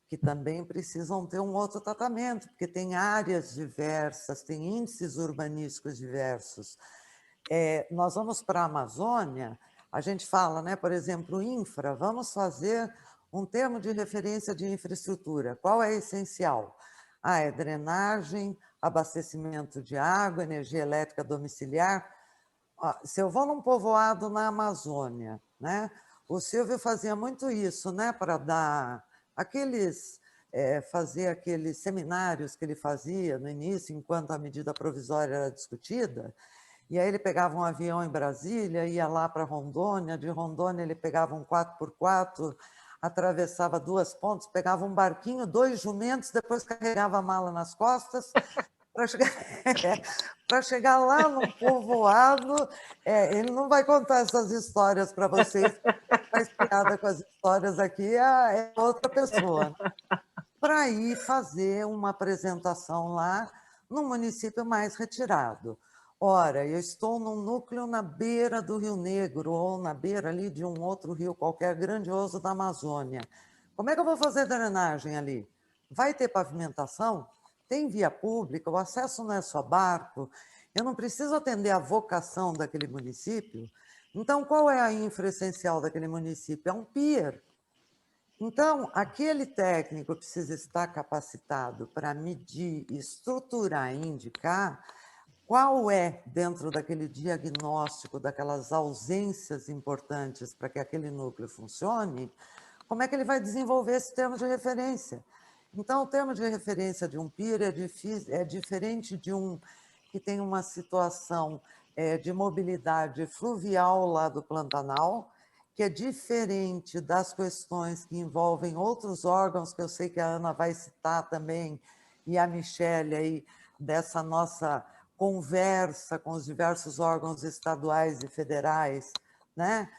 que também precisam ter um outro tratamento, porque tem áreas diversas, tem índices urbanísticos diversos. Nós vamos para a Amazônia, a gente fala, né, por exemplo, infra, vamos fazer um termo de referência de infraestrutura. Qual é essencial? É drenagem, abastecimento de água, energia elétrica domiciliar. Se eu vou num povoado na Amazônia, né, o Silvio fazia muito isso, né, para dar fazer aqueles seminários que ele fazia no início, enquanto a medida provisória era discutida, e aí ele pegava um avião em Brasília, ia lá para Rondônia, de Rondônia ele pegava um 4x4, atravessava 2 pontes, pegava um barquinho, 2 jumentos, depois carregava a mala nas costas, para chegar lá no povoado. Ele não vai contar essas histórias para vocês, faz piada com as histórias aqui, é outra pessoa. Para ir fazer uma apresentação lá num município mais retirado. Ora, eu estou num núcleo na beira do Rio Negro, ou na beira ali de um outro rio qualquer grandioso da Amazônia. Como é que eu vou fazer drenagem ali? Vai ter pavimentação? Tem via pública? O acesso não é só barco? Eu não preciso atender a vocação daquele município? Então, qual é a infra essencial daquele município? É um pier. Então, aquele técnico precisa estar capacitado para medir, estruturar e indicar qual é, dentro daquele diagnóstico, daquelas ausências importantes para que aquele núcleo funcione, como é que ele vai desenvolver esse termo de referência. Então, o termo de referência de um pier é diferente de um que tem uma situação de mobilidade fluvial lá do Pantanal, que é diferente das questões que envolvem outros órgãos, que eu sei que a Ana vai citar também, e a Michele aí, dessa nossa conversa com os diversos órgãos estaduais e federais, né?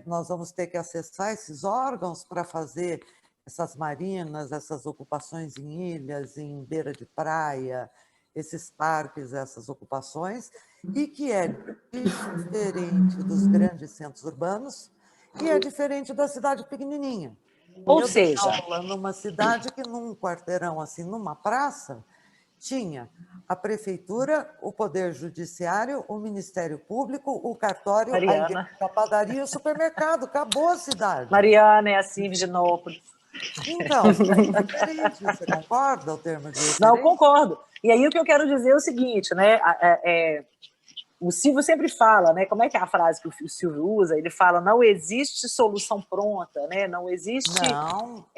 Nós vamos ter que acessar esses órgãos para fazer essas marinas, essas ocupações em ilhas, em beira de praia, esses parques, essas ocupações, e que é diferente dos grandes centros urbanos e é diferente da cidade pequenininha. Ou eu seja, dei aula numa cidade que num quarteirão, assim, numa praça, tinha a prefeitura, o poder judiciário, o Ministério Público, o cartório, a igreja, a padaria e o supermercado. Acabou a cidade. Mariana, é assim, Virginópolis. Então, é diferente, você concorda o termo de referência? Não, concordo. E aí o que eu quero dizer é o seguinte, né? O Silvio sempre fala, né? Como é que é a frase que o Silvio usa? Ele fala: não existe solução pronta, né? Não existe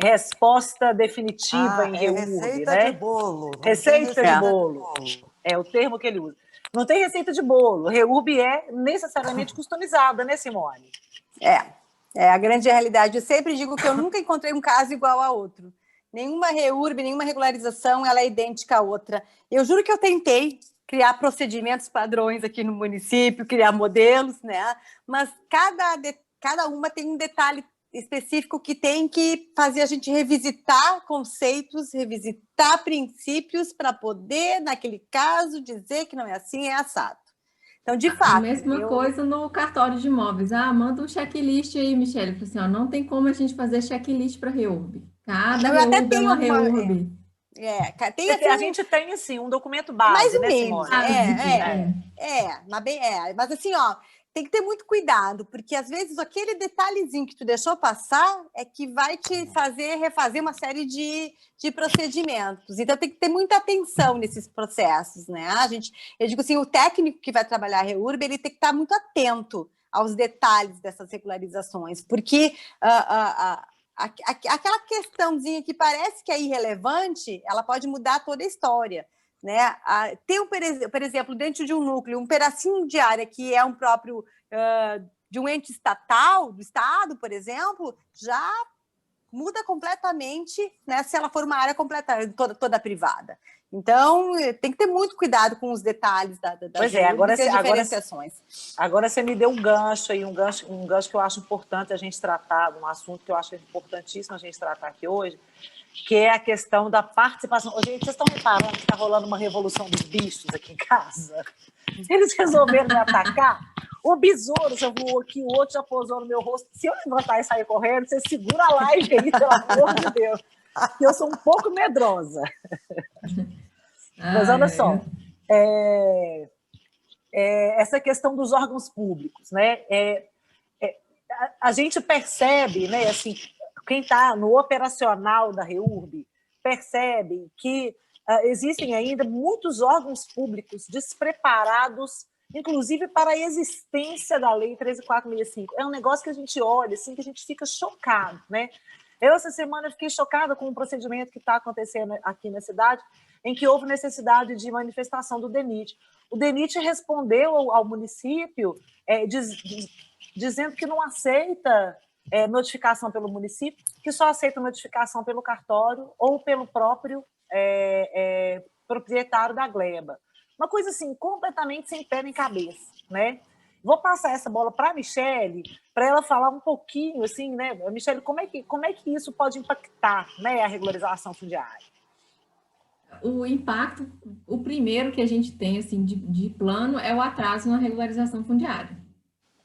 resposta definitiva em REURB, receita né? de bolo. Receita de bolo. É o termo que ele usa. Não tem receita de bolo. REURB é necessariamente customizada, né, Simone? É a grande realidade. Eu sempre digo que eu nunca encontrei um caso igual a outro. Nenhuma REURB, nenhuma regularização, ela é idêntica à outra. Eu juro que eu tentei criar procedimentos padrões aqui no município, criar modelos, né? Mas cada uma tem um detalhe específico que tem que fazer a gente revisitar conceitos, revisitar princípios para poder, naquele caso, dizer que não é assim, é assado. Então, de fato... A mesma coisa no cartório de imóveis. Manda um checklist aí, Michele. Assim, não tem como a gente fazer checklist para REURB. Cada REURB é uma REURB. A gente tem, assim, um documento base, mais ou né, menos, Simone? Mas assim, tem que ter muito cuidado, porque às vezes aquele detalhezinho que tu deixou passar é que vai te fazer refazer uma série de procedimentos. Então tem que ter muita atenção nesses processos, né? Eu digo assim, o técnico que vai trabalhar a REURB, ele tem que estar muito atento aos detalhes dessas regularizações, porque aquela questãozinha que parece que é irrelevante, ela pode mudar toda a história, né? Tem, por exemplo, dentro de um núcleo, um pedacinho de área que é um próprio de um ente estatal, do Estado, por exemplo, já muda completamente, né, se ela for uma área completa, toda privada. Então, tem que ter muito cuidado com os detalhes das diferenciações. Agora você me deu um gancho aí, um gancho que eu acho importante a gente tratar, um assunto que eu acho importantíssimo a gente tratar aqui hoje, que é a questão da participação. Gente, vocês estão reparando que está rolando uma revolução dos bichos aqui em casa? Eles resolveram me atacar. O besouro já voou aqui, o outro já pousou no meu rosto. Se eu levantar e sair correndo, você segura a live aí, pelo amor de Deus. Porque eu sou um pouco medrosa. Mas olha só, essa questão dos órgãos públicos, né? A gente percebe, né, assim, quem está no operacional da REURB percebe que existem ainda muitos órgãos públicos despreparados, inclusive para a existência da Lei 13.465. É um negócio que a gente olha, assim, que a gente fica chocado, né? Essa semana eu fiquei chocada com um procedimento que está acontecendo aqui na cidade, em que houve necessidade de manifestação do DENIT. O DENIT respondeu ao município dizendo que não aceita notificação pelo município, que só aceita notificação pelo cartório ou pelo próprio proprietário da gleba. Uma coisa assim, completamente sem pé nem cabeça, né? Vou passar essa bola para a Michele, para ela falar um pouquinho, assim, né? Michele, como é que isso pode impactar, né, a regularização fundiária? O impacto, o primeiro que a gente tem, assim, de plano é o atraso na regularização fundiária.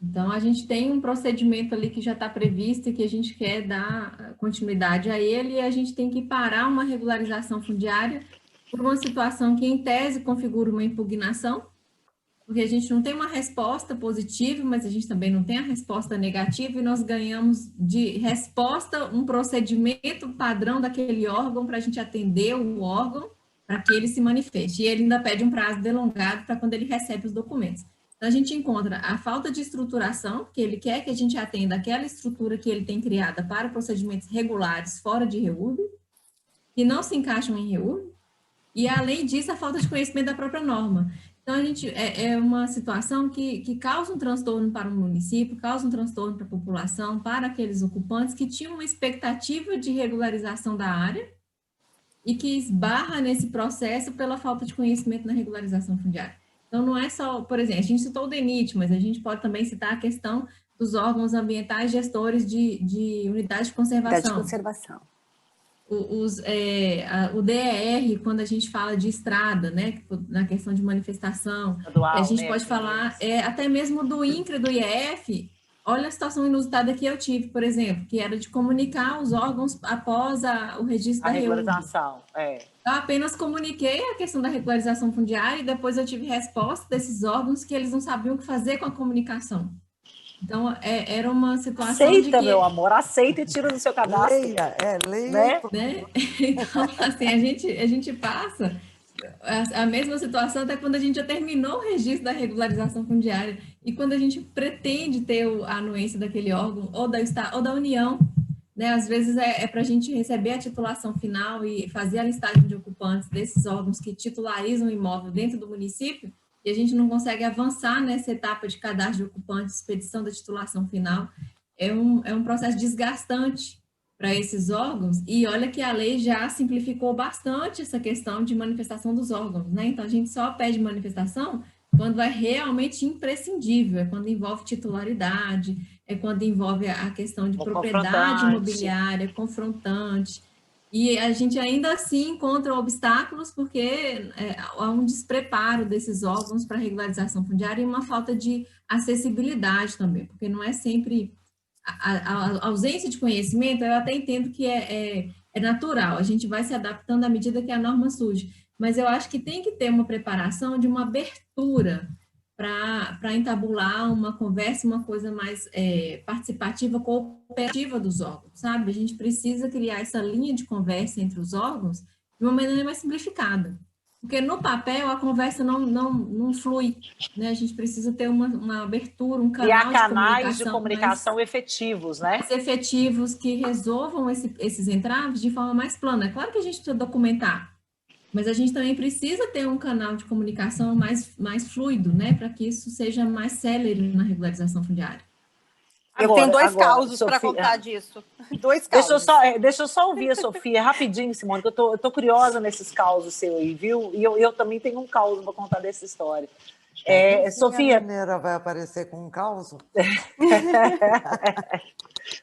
Então, a gente tem um procedimento ali que já está previsto e que a gente quer dar continuidade a ele, e a gente tem que parar uma regularização fundiária por uma situação que, em tese, configura uma impugnação, porque a gente não tem uma resposta positiva, mas a gente também não tem a resposta negativa, e nós ganhamos de resposta um procedimento padrão daquele órgão para a gente atender o órgão para que ele se manifeste. E ele ainda pede um prazo delongado para quando ele recebe os documentos. Então, a gente encontra a falta de estruturação, que ele quer que a gente atenda aquela estrutura que ele tem criada para procedimentos regulares fora de REURB, que não se encaixam em REURB, e, além disso, a falta de conhecimento da própria norma. Então, a gente é uma situação que causa um transtorno para o município, causa um transtorno para a população, para aqueles ocupantes que tinham uma expectativa de regularização da área e que esbarra nesse processo pela falta de conhecimento na regularização fundiária. Então, não é só, por exemplo, a gente citou o DENIT, mas a gente pode também citar a questão dos órgãos ambientais gestores de unidades de conservação. o DER, quando a gente fala de estrada, né, na questão de manifestação, Estadual, a gente né, pode aqui em falar Minas. até mesmo do INCRA, do IEF. Olha a situação inusitada que eu tive, por exemplo, que era de comunicar os órgãos após o registro A da REURB. regularização, Eu apenas comuniquei a questão da regularização fundiária e depois eu tive resposta desses órgãos que eles não sabiam o que fazer com a comunicação. Então, era uma situação de aceita, meu que, amor, aceita e tira do seu cadastro, leia e né? né? Então, assim, a gente passa a mesma situação até quando a gente já terminou o registro da regularização fundiária e quando a gente pretende ter a anuência daquele órgão ou ou da União, né? Às vezes para a gente receber a titulação final e fazer a listagem de ocupantes desses órgãos que titularizam o imóvel dentro do município, e a gente não consegue avançar nessa etapa de cadastro de ocupantes, expedição da titulação final, é um processo desgastante para esses órgãos, e olha que a lei já simplificou bastante essa questão de manifestação dos órgãos, né? Então, a gente só pede manifestação quando é realmente imprescindível, é quando envolve titularidade, é quando envolve a questão de Ou propriedade confrontante. imobiliária, confrontante, e a gente ainda assim encontra obstáculos porque há um despreparo desses órgãos para regularização fundiária e uma falta de acessibilidade também, porque não é sempre a ausência de conhecimento. Eu até entendo que é natural, a gente vai se adaptando à medida que a norma surge, mas eu acho que tem que ter uma preparação de uma abertura para entabular uma conversa, uma coisa mais participativa, cooperativa dos órgãos, sabe? A gente precisa criar essa linha de conversa entre os órgãos de uma maneira mais simplificada, porque no papel a conversa não flui, né? A gente precisa ter uma abertura, um Criar canal canais de mais comunicação efetivos, né? efetivos que resolvam esses entraves de forma mais plana. É claro que a gente precisa documentar, mas a gente também precisa ter um canal de comunicação mais fluido, né, para que isso seja mais célere na regularização fundiária. Eu tenho dois Agora, causos para Sofia, contar disso. Dois causos. deixa eu só ouvir a Sofia rapidinho, Simone, que eu tô curiosa nesses causos seu aí, viu? E eu também tenho um caos para contar dessa história. Sofia, a Sofia, mineira vai aparecer com um caos?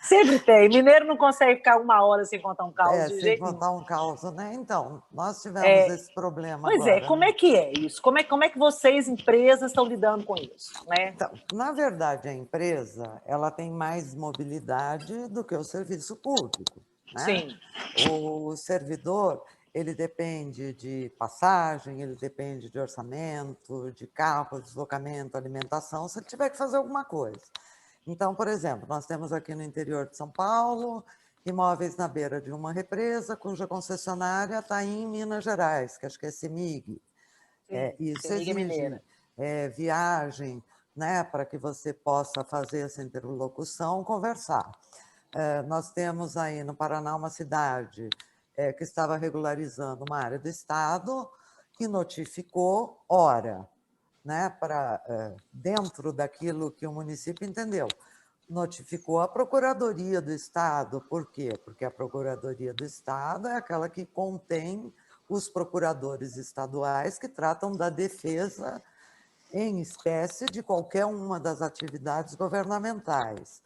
sempre tem. Mineiro não consegue ficar uma hora sem contar um caos de Sem jeito nenhum. contar um caos, né? Então, nós tivemos esse problema Pois é, agora, como né? é que é isso? Como é que vocês, empresas, estão lidando com isso, né? Então, na verdade, a empresa ela tem mais mobilidade do que o serviço público, né? Sim. O servidor ele depende de passagem, ele depende de orçamento, de carro, deslocamento, alimentação, se ele tiver que fazer alguma coisa. Então, por exemplo, nós temos aqui no interior de São Paulo imóveis na beira de uma represa, cuja concessionária está em Minas Gerais, que acho que é CEMIG. Isso CEMIG exige Mineira. viagem, né, para que você possa fazer essa interlocução, conversar. Nós temos aí no Paraná uma cidade que estava regularizando uma área do Estado que notificou hora, né, para dentro daquilo que o município entendeu. Notificou a Procuradoria do Estado. Por quê? Porque a Procuradoria do Estado é aquela que contém os procuradores estaduais que tratam da defesa em espécie de qualquer uma das atividades governamentais.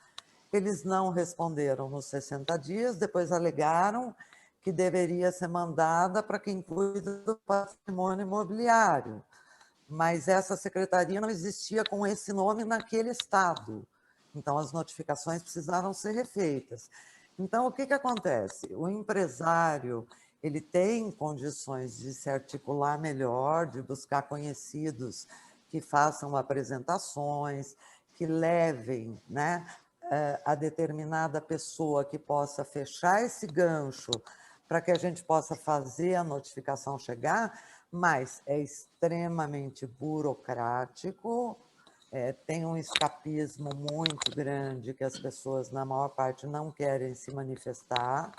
Eles não responderam nos 60 dias, depois alegaram que deveria ser mandada para quem cuida do patrimônio imobiliário, mas essa secretaria não existia com esse nome naquele estado. Então, as notificações precisaram ser refeitas. Então, o que acontece? O empresário ele tem condições de se articular melhor, de buscar conhecidos que façam apresentações, que levem, né, a determinada pessoa que possa fechar esse gancho para que a gente possa fazer a notificação chegar, mas é extremamente burocrático, tem um escapismo muito grande que as pessoas, na maior parte, não querem se manifestar,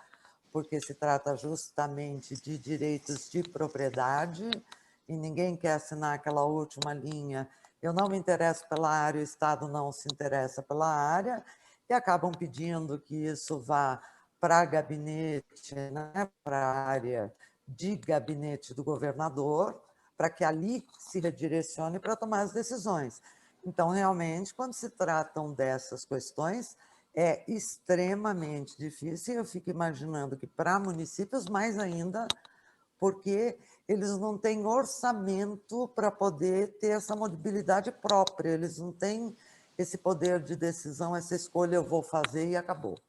porque se trata justamente de direitos de propriedade e ninguém quer assinar aquela última linha. Eu não me interesso pela área, o Estado não se interessa pela área, e acabam pedindo que isso vá para gabinete, né, para a área de gabinete do governador, para que ali se redirecione para tomar as decisões. Então, realmente, quando se tratam dessas questões, é extremamente difícil. Eu fico imaginando que para municípios mais ainda, porque eles não têm orçamento para poder ter essa mobilidade própria, eles não têm esse poder de decisão, essa escolha eu vou fazer e acabou.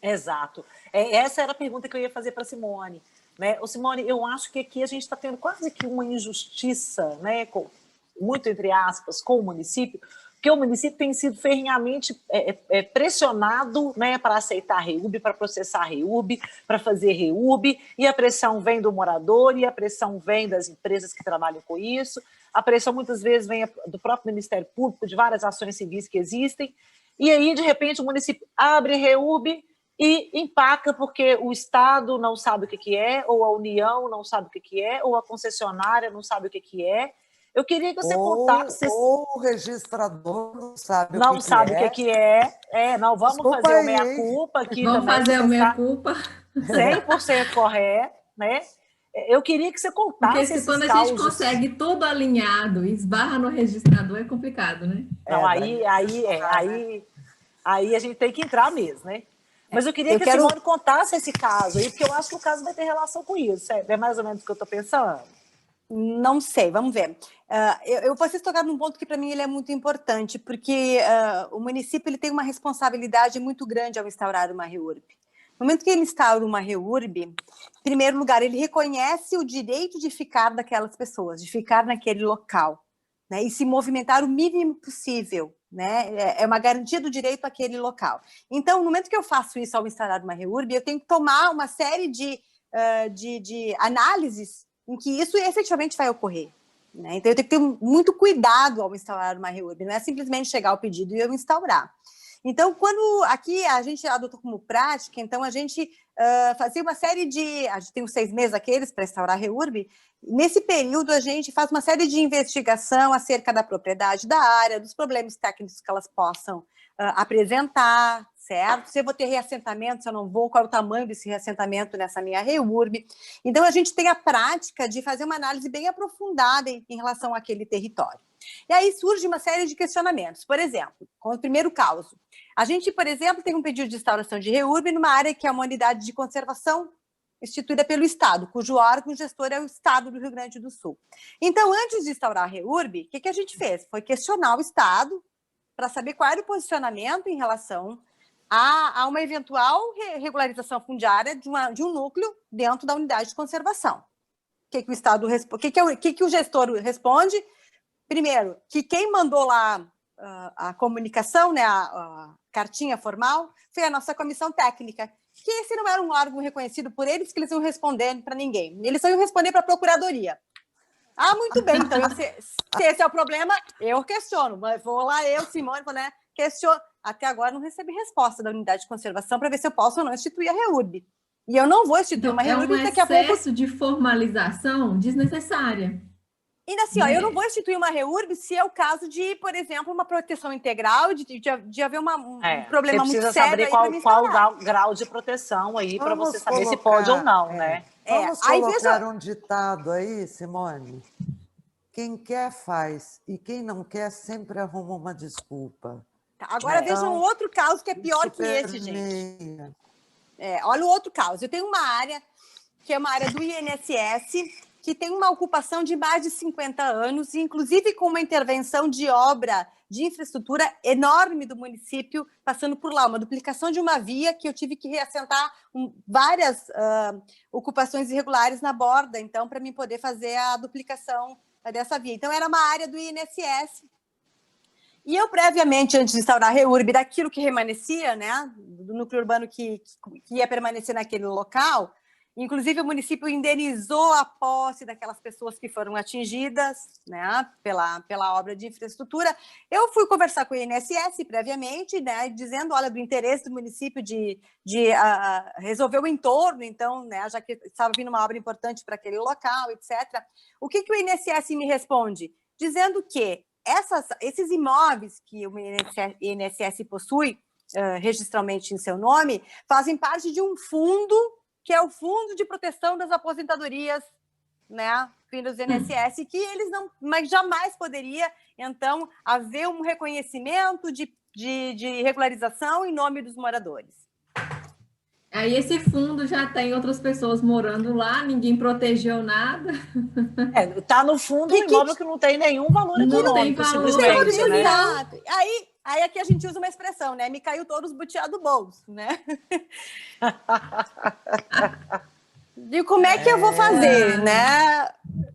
Exato. Essa era a pergunta que eu ia fazer para a Simone. Né? Ô, Simone, eu acho que aqui a gente está tendo quase que uma injustiça, né, muito entre aspas, com o município, porque o município tem sido ferrenhamente pressionado, né, para aceitar a REURB, para processar a REURB, para fazer REURB, e a pressão vem do morador, e a pressão vem das empresas que trabalham com isso, a pressão muitas vezes vem do próprio Ministério Público, de várias ações civis que existem, e aí, de repente, o município abre REURB e empaca porque o Estado não sabe o que é, ou a União não sabe o que é, ou a concessionária não sabe o que é. Eu queria que você contasse... Ou o registrador não sabe não sabe o que é. Não, vamos Desculpa fazer aí. o meia-culpa aqui vamos também. fazer o meia-culpa. 100% correto, né? Eu queria que você contasse porque esses quando a causos. gente consegue tudo alinhado e esbarra no registrador, é complicado, né? Não, aí a gente tem que entrar mesmo, né? Mas eu queria que a Simone contasse esse caso aí, porque eu acho que o caso vai ter relação com isso. É mais ou menos o que eu estou pensando? Não sei, vamos ver. Vocês tocaram num ponto que, para mim, ele é muito importante, porque o município ele tem uma responsabilidade muito grande ao instaurar uma REURB. No momento que ele instaura uma REURB, em primeiro lugar, ele reconhece o direito de ficar daquelas pessoas, de ficar naquele local, né, e se movimentar o mínimo possível. Né? É uma garantia do direito àquele local. Então, no momento que eu faço isso ao instaurar uma REURB, eu tenho que tomar uma série de análises em que isso efetivamente vai ocorrer. Né? Então, eu tenho que ter muito cuidado ao instaurar uma REURB, não é simplesmente chegar ao pedido e eu instaurar. Então, quando aqui a gente adotou como prática, então a gente fazia uma série de... A gente tem os 6 meses aqueles para instaurar a REURB. Nesse período, a gente faz uma série de investigação acerca da propriedade da área, dos problemas técnicos que elas possam apresentar, certo? Se eu vou ter reassentamento, se eu não vou, qual é o tamanho desse reassentamento nessa minha REURB. Então, a gente tem a prática de fazer uma análise bem aprofundada em relação àquele território. E aí surge uma série de questionamentos. Por exemplo, com o primeiro caso, a gente, por exemplo, tem um pedido de instauração de REURB numa área que é uma unidade de conservação instituída pelo Estado, cujo órgão gestor é o Estado do Rio Grande do Sul. Então, antes de instaurar a REURB, o que a gente fez? Foi questionar o Estado para saber qual era o posicionamento em relação a uma eventual regularização fundiária de um núcleo dentro da unidade de conservação. O que o Estado responde? O que o gestor responde? Primeiro, que quem mandou lá a comunicação, né, a cartinha formal, foi a nossa comissão técnica, que esse não era um órgão reconhecido por eles, que eles iam responder para ninguém. Eles só iam responder para a procuradoria. Ah, muito bem, então, se esse é o problema, eu questiono. Mas vou lá, eu, Simone, né, questiono. Até agora não recebi resposta da unidade de conservação para ver se eu posso ou não instituir a REURB. E eu não vou instituir uma REURB daqui a pouco... É um excesso de formalização desnecessária. Ainda assim, ó, eu não vou instituir uma REURB se é o caso de, por exemplo, uma proteção integral, de haver um problema muito sério. Você precisa saber qual o grau de proteção aí para você saber se pode ou não, né? Vamos colocar um ditado aí, Simone. Quem quer faz, e quem não quer sempre arruma uma desculpa. Tá, agora vejam um outro caso que é pior que esse, gente. Olha o outro caso. Eu tenho uma área, que é uma área do INSS, que tem uma ocupação de mais de 50 anos, e inclusive com uma intervenção de obra de infraestrutura enorme do município, passando por lá, uma duplicação de uma via que eu tive que reassentar várias ocupações irregulares na borda, então, para mim poder fazer a duplicação dessa via. Então, era uma área do INSS. E eu, previamente, antes de instaurar a REURB, daquilo que remanescia, né, do núcleo urbano que ia permanecer naquele local, inclusive, o município indenizou a posse daquelas pessoas que foram atingidas, né, pela obra de infraestrutura. Eu fui conversar com o INSS previamente, né, dizendo, olha, do interesse do município de resolver o entorno, então, né, já que estava vindo uma obra importante para aquele local, etc. O que o INSS me responde? Dizendo que esses imóveis que o INSS possui, registralmente em seu nome, fazem parte de um fundo, que é o Fundo de Proteção das Aposentadorias, né, do INSS, que eles não, mas jamais poderia, então, haver um reconhecimento de de regularização em nome dos moradores. Aí esse fundo já tem outras pessoas morando lá, ninguém protegeu nada. Tá no fundo um imóvel que não tem nenhum valor Não tem econômico, valor, simplesmente, né? Exato. Aí aqui a gente usa uma expressão, né? Me caiu todos butiá do bolso, né? De como é que eu vou fazer, né?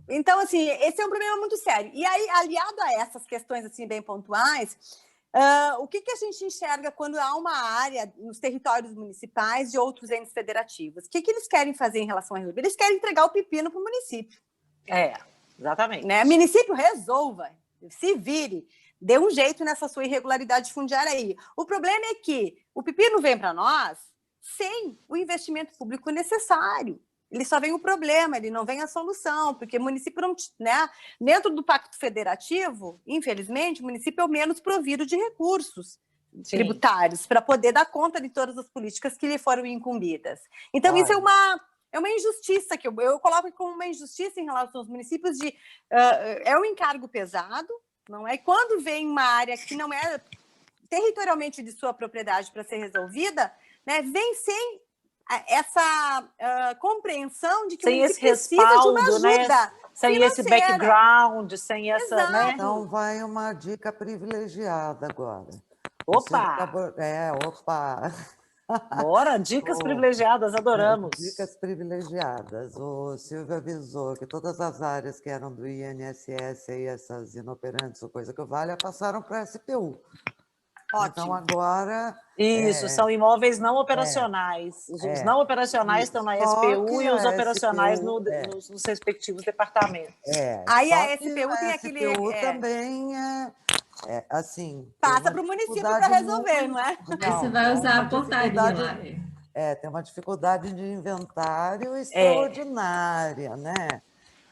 Então, assim, esse é um problema muito sério. E aí, aliado a essas questões, assim, bem pontuais, o que a gente enxerga quando há uma área nos territórios municipais de outros entes federativos? O que eles querem fazer em relação a resolver? Eles querem entregar o pepino para o município. Exatamente. Né? O município resolva, se vire, dê um jeito nessa sua irregularidade fundiária aí. O problema é que o pepino vem para nós sem o investimento público necessário. Ele só vem o problema, ele não vem a solução, porque o município não, né? Dentro do Pacto Federativo, infelizmente, o município é o menos provido de recursos tributários para poder dar conta de todas as políticas que lhe foram incumbidas. Então, isso é uma injustiça que eu coloco como uma injustiça em relação aos municípios de é um encargo pesado, não é? Quando vem uma área que não é territorialmente de sua propriedade para ser resolvida, né, vem sem essa compreensão de que sem o município esse respaldo, precisa de uma ajuda, né? Sem financeira. esse background, sem essa, Exato. né? Então vai uma dica privilegiada agora. Opa! Opa! Bora, dicas privilegiadas, adoramos. Dicas privilegiadas. O Silvio avisou que todas as áreas que eram do INSS, aí, essas inoperantes ou coisa que vale, passaram para a SPU. Ótimo. Então, agora... Isso, são imóveis não operacionais. Os não operacionais estão na SPU e os operacionais nos respectivos departamentos. Aí a SPU tem aquele... A SPU também assim... Passa para o município para resolver, não é? Aí você vai usar a portaria lá. Tem uma dificuldade de inventário extraordinária, né?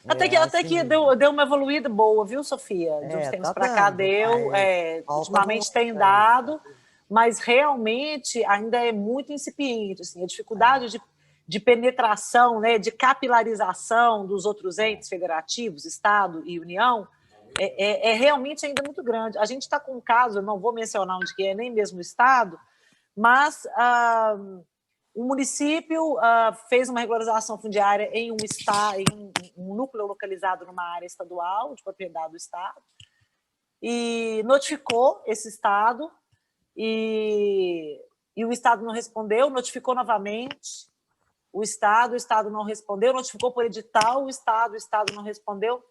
Até que deu uma evoluída boa, viu, Sofia? De uns tempos para cá deu. Ultimamente tem dado, mas realmente ainda é muito incipiente. Assim, a dificuldade de penetração, né, de capilarização dos outros entes federativos, Estado e União, é realmente ainda muito grande. A gente está com um caso, eu não vou mencionar onde que é, nem mesmo o Estado, mas... o município fez uma regularização fundiária em um núcleo localizado numa área estadual, de propriedade do Estado, e notificou esse Estado, e o Estado não respondeu, notificou novamente o Estado não respondeu, notificou por edital o Estado não respondeu.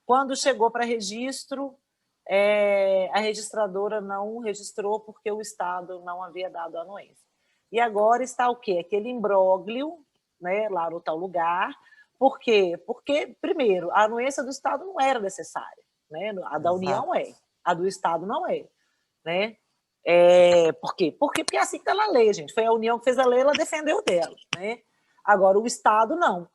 Quando chegou para registro, a registradora não registrou porque o Estado não havia dado a anuência. E agora está o quê? Aquele imbróglio, né, lá no tal lugar. Por quê? Porque, primeiro, a anuência do Estado não era necessária. Né? A da União a do Estado não é. Né? Por quê? Porque é assim que está na lei, gente. Foi a União que fez a lei, ela defendeu dela. Né? Agora, o Estado não.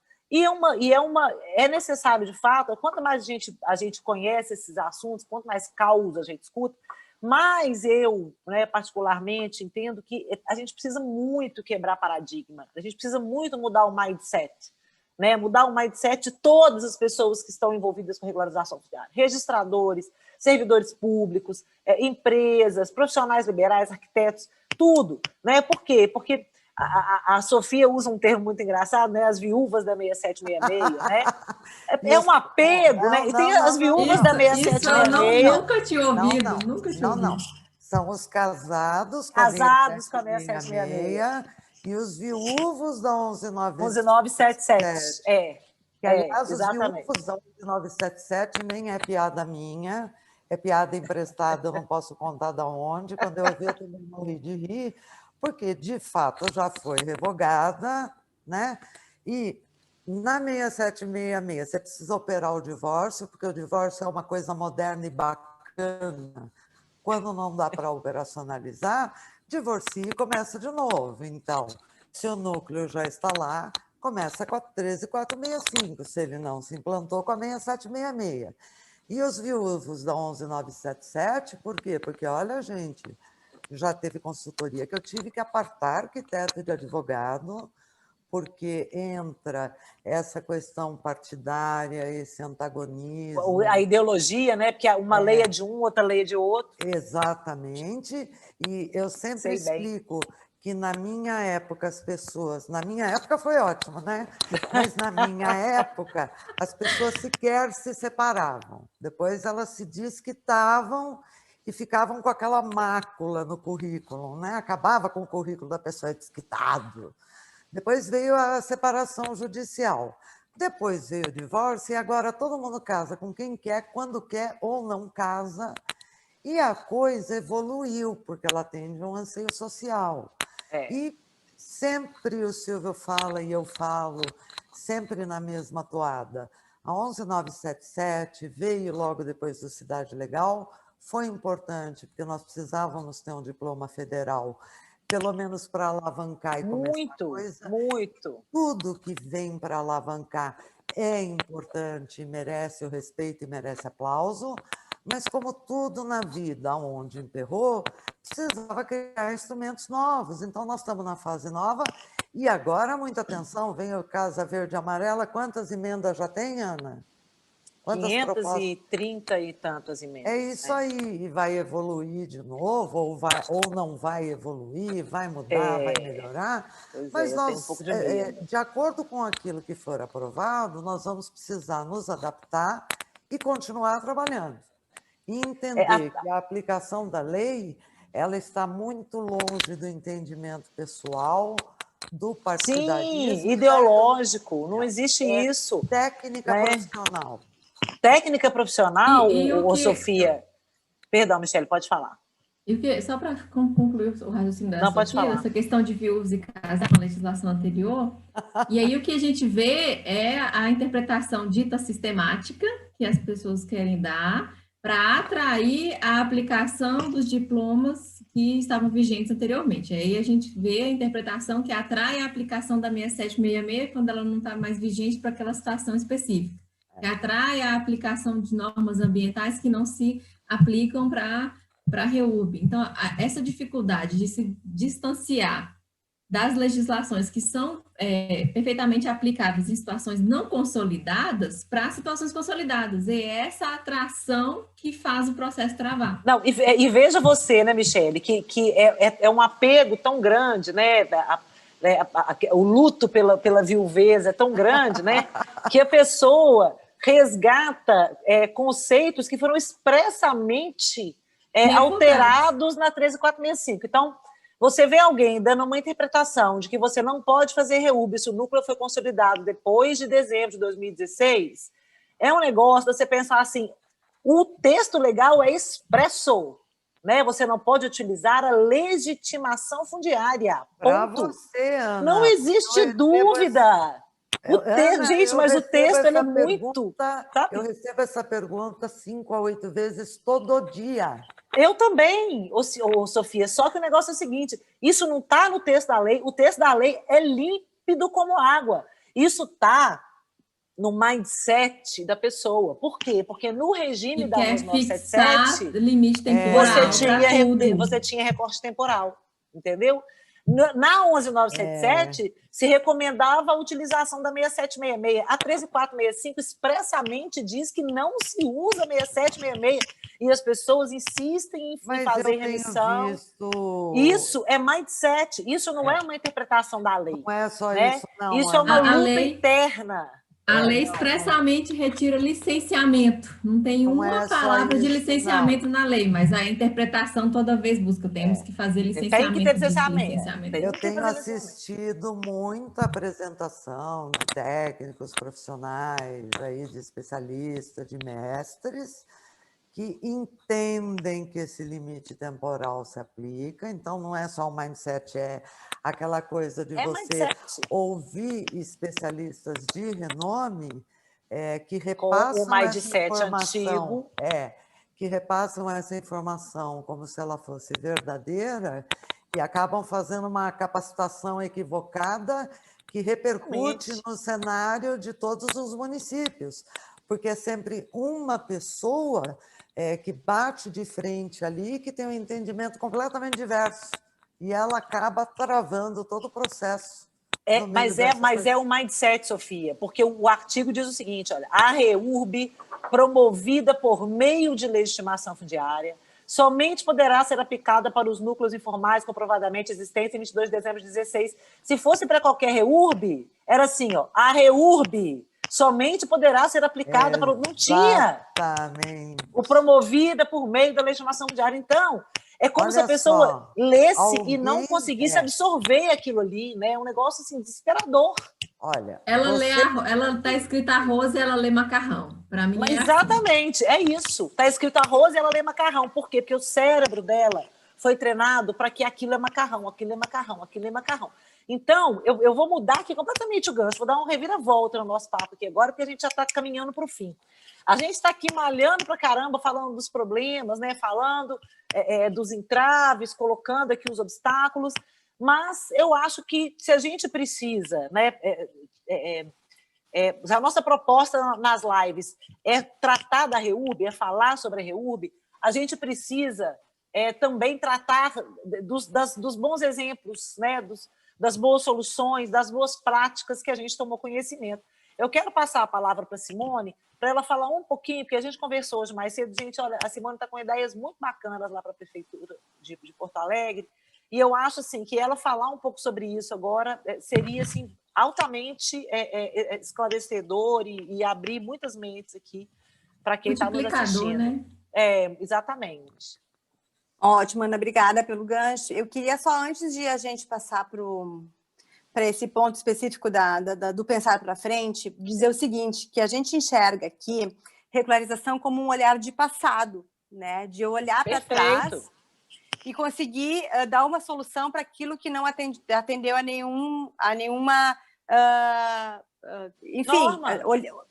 É necessário, de fato, quanto mais a gente conhece esses assuntos, quanto mais causa a gente escuta, mas eu, né, particularmente, entendo que a gente precisa muito quebrar paradigma, a gente precisa muito mudar o mindset, né? Mudar o mindset de todas as pessoas que estão envolvidas com regularização fundiária, registradores, servidores públicos, empresas, profissionais liberais, arquitetos, tudo. Né? Por quê? Porque a Sofia usa um termo muito engraçado, né? As viúvas da 6766, né? É um apego, né? E tem as viúvas da 6766. Eu nunca tinha ouvido, nunca tinha ouvido. Não. São os casados com a 6766 e os viúvos da 11977. Aliás, exatamente. Os viúvos da 11977 nem é piada minha, é piada emprestada, eu não posso contar de onde. Quando eu vi, eu também morri de rir, porque, de fato, já foi revogada, né? E na 6766 você precisa operar o divórcio, porque o divórcio é uma coisa moderna e bacana. Quando não dá para operacionalizar, divorcia e começa de novo. Então, se o núcleo já está lá, começa com a 13465, se ele não se implantou com a 6766. E os viúvos da 11977, por quê? Porque, olha, gente... Já teve consultoria que eu tive que apartar arquiteto de advogado, porque entra essa questão partidária, esse antagonismo. A ideologia, né? Porque uma lei é de um, outra lei é de outro. Exatamente. E eu sempre Sei bem. explico que na minha época as pessoas... Na minha época foi ótimo, né? Mas na minha época as pessoas sequer se separavam. Depois elas se desquitavam e ficavam com aquela mácula no currículo, né? Acabava com o currículo da pessoa desquitado. Depois veio a separação judicial. Depois veio o divórcio e agora todo mundo casa com quem quer, quando quer ou não casa. E a coisa evoluiu, porque ela atende um anseio social. E sempre o Silvio fala e eu falo, sempre na mesma toada. A 11977 veio logo depois do Cidade Legal, foi importante, porque nós precisávamos ter um diploma federal, pelo menos para alavancar e começar a coisa. Muito. Tudo que vem para alavancar é importante, merece o respeito e merece aplauso, mas como tudo na vida, onde emperrou, precisava criar instrumentos novos. Então, nós estamos na fase nova e agora, muita atenção, vem o Casa Verde e Amarela. Quantas emendas já tem, Ana? Quantas 530 e tantas emendas. É isso aí, e vai evoluir de novo, ou não vai evoluir, vai mudar, vai melhorar. Mas eu nós, tenho um pouco de medo. de acordo com aquilo que for aprovado, nós vamos precisar nos adaptar e continuar trabalhando. E entender que a aplicação da lei ela está muito longe do entendimento pessoal, do partidarismo. Sim, ideológico, não existe isso. Técnica profissional. Técnica profissional, Sofia. Perdão, Michele, pode falar. Só para concluir o raciocínio da pode Sofia, falar. essa questão de viúvos e casados na legislação anterior, e aí o que a gente vê é a interpretação dita sistemática que as pessoas querem dar para atrair a aplicação dos diplomas que estavam vigentes anteriormente. Aí a gente vê a interpretação que atrai a aplicação da 6766 quando ela não está mais vigente para aquela situação específica. Que atrai a aplicação de normas ambientais que não se aplicam para a REURB. Então, essa dificuldade de se distanciar das legislações que são perfeitamente aplicáveis em situações não consolidadas para situações consolidadas. E é essa atração que faz o processo travar. Não, e veja você, né, Michele, que é um apego tão grande, né? O luto pela viuvez é tão grande, né? Que a pessoa resgata conceitos que foram expressamente alterados na 13465. Então, você vê alguém dando uma interpretação de que você não pode fazer REURB se o núcleo foi consolidado depois de dezembro de 2016, é um negócio de você pensar assim, o texto legal é expresso, né? Você não pode utilizar a legitimação fundiária. Para você, Ana. Não existe dúvida. Gente, mas o texto ele é muito... Eu recebo essa pergunta 5 a 8 vezes todo dia. Eu também, Sofia, só que o negócio é o seguinte, isso não está no texto da lei, o texto da lei é límpido como água. Isso está no mindset da pessoa. Por quê? Porque no regime da 11977, limite temporal, você tinha recorte temporal, entendeu? Na 11977, se recomendava a utilização da 6766. A 13465 expressamente diz que não se usa 6766. E as pessoas insistem em fazer remissão. Isso é mindset. Isso não é uma interpretação da lei. Não é só isso, não. Isso é uma luta interna. A lei expressamente retira licenciamento. Não tem uma palavra de licenciamento na lei, mas a interpretação toda vez busca. Temos que fazer licenciamento. Tem que ter licenciamento. Eu tenho assistido muita apresentação de técnicos profissionais, aí, de especialistas, de mestres, que entendem que esse limite temporal se aplica. Então, não é só o mindset, é aquela coisa de você ouvir especialistas de renome que repassam essa informação, que repassam essa informação como se ela fosse verdadeira e acabam fazendo uma capacitação equivocada que repercute no cenário de todos os municípios, porque é sempre uma pessoa que bate de frente ali, que tem um entendimento completamente diverso. E ela acaba travando todo o processo, Mas é o mindset, Sofia, porque o artigo diz o seguinte, olha, a REURB, promovida por meio de legitimação fundiária, somente poderá ser aplicada para os núcleos informais comprovadamente existentes em 22 de dezembro de 2016. Se fosse para qualquer REURB, era assim, ó, a REURB somente poderá ser aplicada para... Não tinha! Exatamente. O promovida por meio da legitimação fundiária. Então, é como se a pessoa lesse e não conseguisse absorver aquilo ali, né? É um negócio, assim, desesperador. Olha, ela tá escrita arroz e ela lê macarrão. Para mim é exatamente, assim. É isso. Tá escrito arroz e ela lê macarrão. Por quê? Porque o cérebro dela foi treinado para que aquilo é macarrão, aquilo é macarrão, aquilo é macarrão. Então, eu vou mudar aqui completamente o gancho, vou dar um reviravolta no nosso papo aqui agora, porque a gente já está caminhando para o fim. A gente está aqui malhando para caramba, falando dos problemas, né? Falando dos entraves, colocando aqui os obstáculos, mas eu acho que se a gente precisa, né? A nossa proposta nas lives é tratar da REURB, é falar sobre a REURB, a gente precisa também tratar dos bons exemplos, né? Das boas soluções, das boas práticas que a gente tomou conhecimento. Eu quero passar a palavra para a Simone, para ela falar um pouquinho, porque a gente conversou hoje mais cedo, gente, olha, a Simone está com ideias muito bacanas lá para a Prefeitura de Porto Alegre, e eu acho assim, que ela falar um pouco sobre isso agora seria assim, altamente esclarecedor e abrir muitas mentes aqui para quem está nos assistindo. Né? Exatamente. Ótimo, Ana, obrigada pelo gancho. Eu queria só, antes de a gente passar para esse ponto específico do pensar para frente, dizer o seguinte, que a gente enxerga aqui regularização como um olhar de passado, né? De olhar para trás e conseguir dar uma solução para aquilo que não atendeu a nenhuma enfim, norma.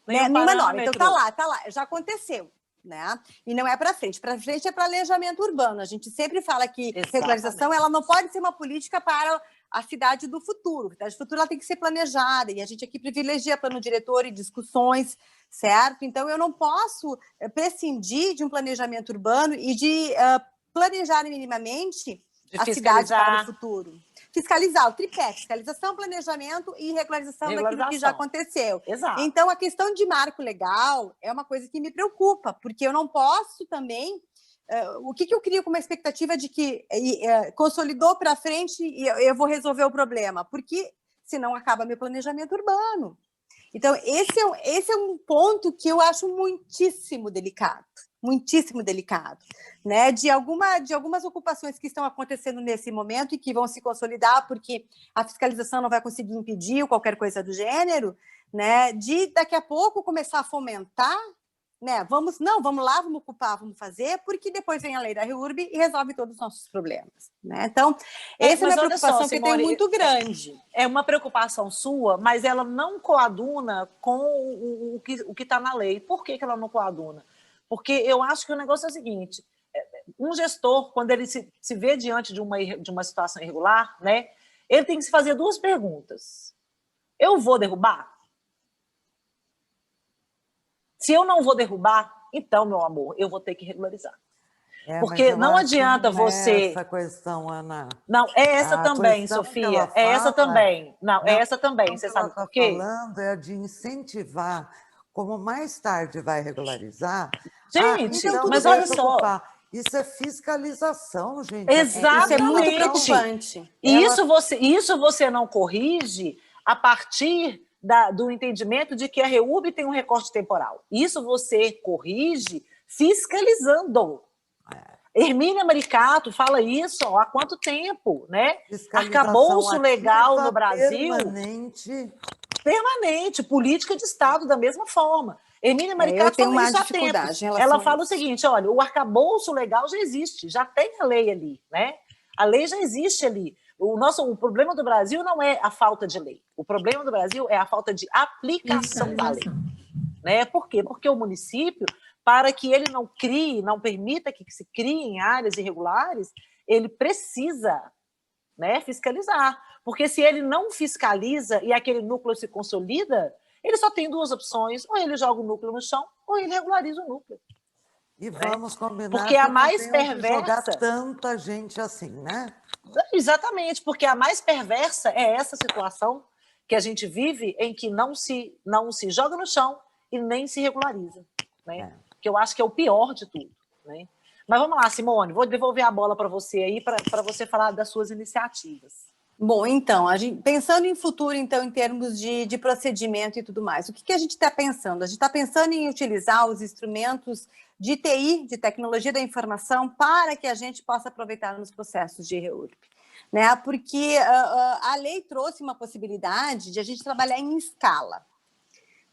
Nenhuma norma. Então tá lá, já aconteceu. Né? E não é para frente é planejamento urbano. A gente sempre fala que regularização ela não pode ser uma política para a cidade do futuro. A cidade do futuro ela tem que ser planejada, e a gente aqui privilegia plano diretor e discussões, certo? Então eu não posso prescindir de um planejamento urbano e de planejar minimamente a cidade para o futuro. Fiscalizar, o tripé, fiscalização, planejamento e regularização daquilo que já aconteceu. Exato. Então, a questão de marco legal é uma coisa que me preocupa, porque eu não posso também... o que eu crio com uma expectativa de que consolidou para frente e eu vou resolver o problema? Porque senão acaba meu planejamento urbano. Então, esse é um ponto que eu acho muitíssimo delicado, né? De algumas ocupações que estão acontecendo nesse momento e que vão se consolidar porque a fiscalização não vai conseguir impedir ou qualquer coisa do gênero, né? De daqui a pouco começar a fomentar, né? Vamos lá, vamos ocupar, vamos fazer, porque depois vem a lei da REURB e resolve todos os nossos problemas, né? Então, essa é uma preocupação que eu tenho muito grande. É uma preocupação sua, mas ela não coaduna com o que está na lei. Por que ela não coaduna? Porque eu acho que o negócio é o seguinte, um gestor, quando ele se vê diante de uma situação irregular, né, ele tem que se fazer duas perguntas. Eu vou derrubar? Se eu não vou derrubar, então, meu amor, eu vou ter que regularizar. Porque não adianta você... Essa questão, Ana. Não, é essa também, Sofia. É essa também. Não, é essa também. Você sabe por quê? Falando é de incentivar, como mais tarde vai regularizar... Gente, então, mas olha só... Isso é fiscalização, gente. Exatamente. Isso é muito preocupante. Isso você não corrige a partir do entendimento de que a REURB tem um recorte temporal. Isso você corrige fiscalizando. Hermínia Maricato fala isso há quanto tempo, né? Arcabouço legal no Brasil... Permanente, política de Estado da mesma forma. Hermínia Maricato fala isso há tempo. Ela fala o seguinte, olha, o arcabouço legal já existe, já tem a lei ali, né? A lei já existe ali. O problema do Brasil não é a falta de lei. O problema do Brasil é a falta de aplicação da lei. Né? Por quê? Porque o município, para que ele não permita que se criem áreas irregulares, ele precisa, né, fiscalizar. Porque se ele não fiscaliza e aquele núcleo se consolida, ele só tem duas opções, ou ele joga o núcleo no chão, ou ele regulariza o núcleo. E vamos combinar porque a mais perversa... jogar tanta gente assim, né? Exatamente, porque a mais perversa é essa situação que a gente vive em que não se joga no chão e nem se regulariza, né? Que eu acho que é o pior de tudo, né? Mas vamos lá, Simone, vou devolver a bola para você aí, para você falar das suas iniciativas. Bom, então, pensando em futuro, então, em termos de procedimento e tudo mais, o que a gente está pensando? A gente está pensando em utilizar os instrumentos de TI, de tecnologia da informação, para que a gente possa aproveitar nos processos de REURB, né? Porque a lei trouxe uma possibilidade de a gente trabalhar em escala,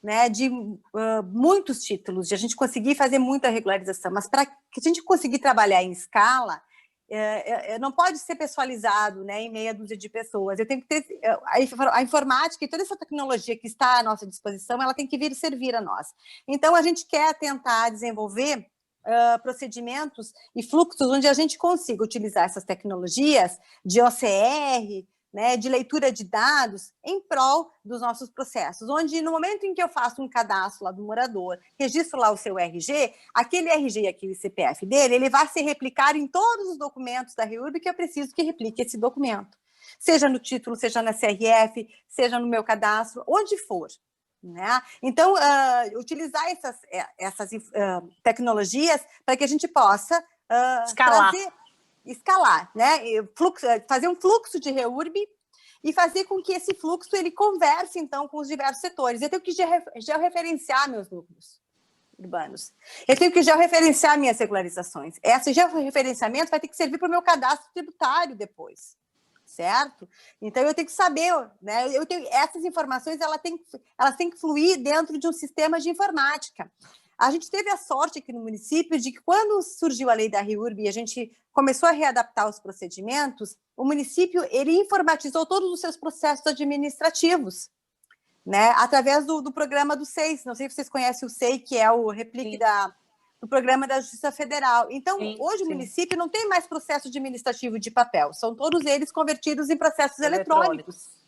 né, de muitos títulos, de a gente conseguir fazer muita regularização, mas para que a gente conseguir trabalhar em escala, não pode ser pessoalizado, né, em meia dúzia de pessoas. Eu tenho que ter a informática e toda essa tecnologia que está à nossa disposição, ela tem que vir servir a nós. Então, a gente quer tentar desenvolver procedimentos e fluxos onde a gente consiga utilizar essas tecnologias de OCR, né, de leitura de dados em prol dos nossos processos, onde no momento em que eu faço um cadastro lá do morador, registro lá o seu RG, aquele RG e aquele CPF dele, ele vai ser replicado em todos os documentos da REURB que eu preciso que replique esse documento, seja no título, seja na CRF, seja no meu cadastro, onde for. Né? Então, utilizar essas tecnologias para que a gente possa escalar, né? Fazer um fluxo de REURB e fazer com que esse fluxo ele converse, então, com os diversos setores. Eu tenho que georreferenciar meus núcleos urbanos. Eu tenho que georreferenciar minhas regularizações. Esse georreferenciamento vai ter que servir para o meu cadastro tributário depois, certo? Então, eu tenho que saber, né? Essas informações elas têm que fluir dentro de um sistema de informática. A gente teve a sorte aqui no município de que quando surgiu a lei da REURB e a gente começou a readaptar os procedimentos, o município ele informatizou todos os seus processos administrativos, né? Através do programa do SEI. Não sei se vocês conhecem o SEI, que é o replique do programa da Justiça Federal. Então, hoje o município não tem mais processo administrativo de papel, são todos eles convertidos em processos eletrônicos.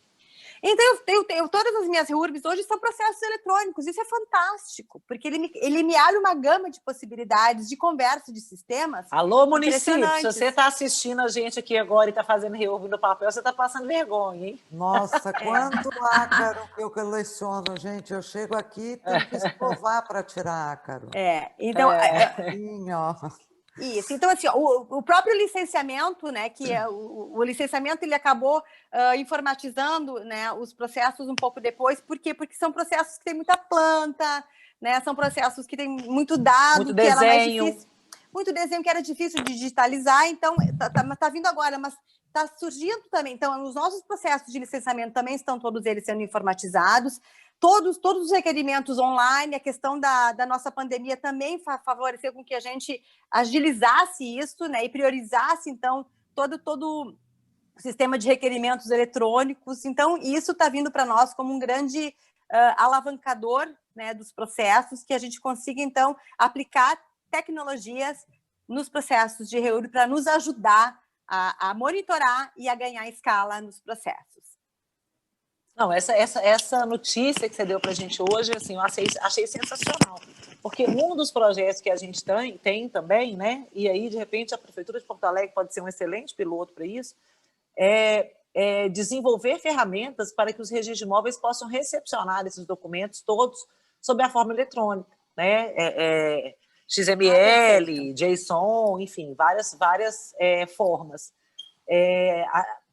Então, todas as minhas REURBs hoje são processos eletrônicos. Isso é fantástico, porque ele me abre uma gama de possibilidades de conversa de sistemas. Alô, município, se você está assistindo a gente aqui agora e está fazendo REURB no papel, você está passando vergonha, hein? Nossa, quanto ácaro que eu coleciono, gente. Eu chego aqui e tenho que escovar para tirar ácaro. Então... Isso, então assim, o próprio licenciamento, né, que o licenciamento ele acabou informatizando, né, os processos um pouco depois, por quê? Porque são processos que têm muita planta, né, são processos que têm muito dado, muito que era mais desenho. difícil, muito desenho que era difícil de digitalizar, então tá vindo agora, mas está surgindo também. Então, os nossos processos de licenciamento também estão todos eles sendo informatizados. Todos os requerimentos online, a questão da nossa pandemia também favoreceu com que a gente agilizasse isso, né, e priorizasse, então, todo o sistema de requerimentos eletrônicos. Então, isso está vindo para nós como um grande alavancador, né, dos processos, que a gente consiga, então, aplicar tecnologias nos processos de REURB para nos ajudar a monitorar e a ganhar escala nos processos. Não, essa notícia que você deu para a gente hoje, assim, eu achei sensacional, porque um dos projetos que a gente tem também, né, e aí, de repente, a Prefeitura de Porto Alegre pode ser um excelente piloto para isso, é desenvolver ferramentas para que os registros de imóveis possam recepcionar esses documentos todos sob a forma eletrônica, né, XML, JSON, enfim, várias formas.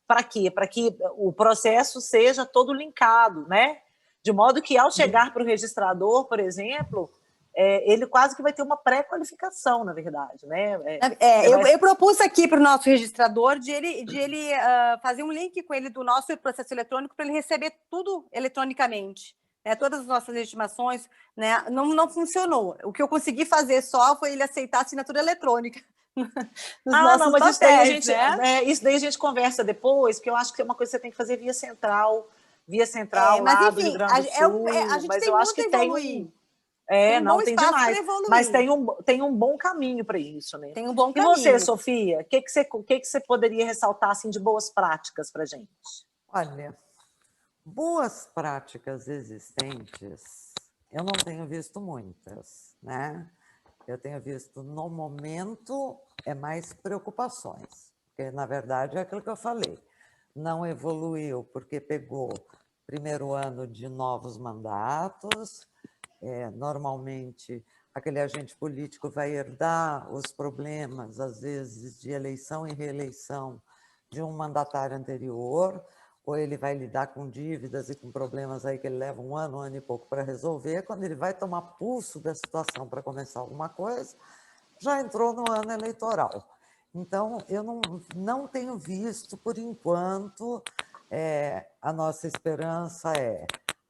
Para quê? Para que o processo seja todo linkado, né? De modo que, ao chegar para o registrador, por exemplo, ele quase que vai ter uma pré-qualificação, na verdade, né? Eu propus aqui para o nosso registrador de ele fazer um link com ele do nosso processo eletrônico para ele receber tudo eletronicamente, né? Todas as nossas estimações, né? Não funcionou. O que eu consegui fazer só foi ele aceitar a assinatura eletrônica. Não, mas isso daí a gente conversa depois, porque eu acho que é uma coisa que você tem que fazer via central mas, lá enfim, do Rio Grande do Sul, a gente mas tem eu acho que evoluir. Tem demais, mas tem um bom caminho para isso, né? Tem um bom caminho. E você, Sofia, o que você poderia ressaltar assim, de boas práticas para a gente? Olha, boas práticas existentes, eu não tenho visto muitas, né? Eu tenho visto, no momento, mais preocupações, porque, na verdade, é aquilo que eu falei, não evoluiu porque pegou primeiro ano de novos mandatos. Normalmente, aquele agente político vai herdar os problemas, às vezes, de eleição e reeleição de um mandatário anterior, ou ele vai lidar com dívidas e com problemas aí que ele leva um ano e pouco para resolver. Quando ele vai tomar pulso da situação para começar alguma coisa, já entrou no ano eleitoral. Então, eu não tenho visto, por enquanto, a nossa esperança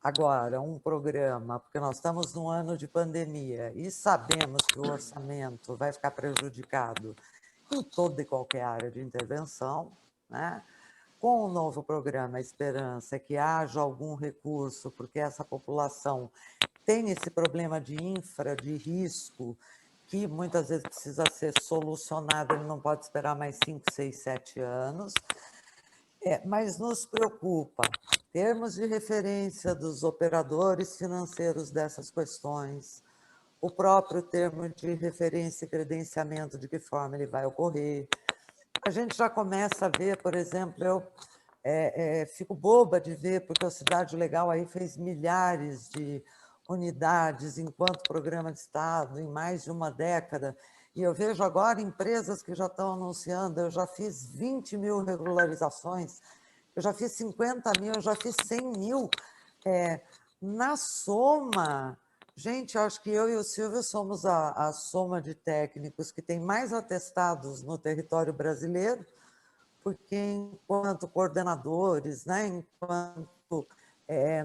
agora, um programa, porque nós estamos num ano de pandemia e sabemos que o orçamento vai ficar prejudicado em toda e qualquer área de intervenção, né? Com o novo programa, a esperança é que haja algum recurso, porque essa população tem esse problema de de risco, que muitas vezes precisa ser solucionado, ele não pode esperar mais 5, 6, 7 anos. Mas nos preocupa termos de referência dos operadores financeiros dessas questões, o próprio termo de referência e credenciamento, de que forma ele vai ocorrer. A gente já começa a ver, por exemplo, eu fico boba de ver, porque a Cidade Legal aí fez milhares de unidades enquanto programa de Estado em mais de uma década, e eu vejo agora empresas que já estão anunciando, eu já fiz 20 mil regularizações, eu já fiz 50 mil, eu já fiz 100 mil. Na soma, gente, eu acho que eu e o Silvio somos a soma de técnicos que tem mais atestados no território brasileiro, porque enquanto coordenadores, né, enquanto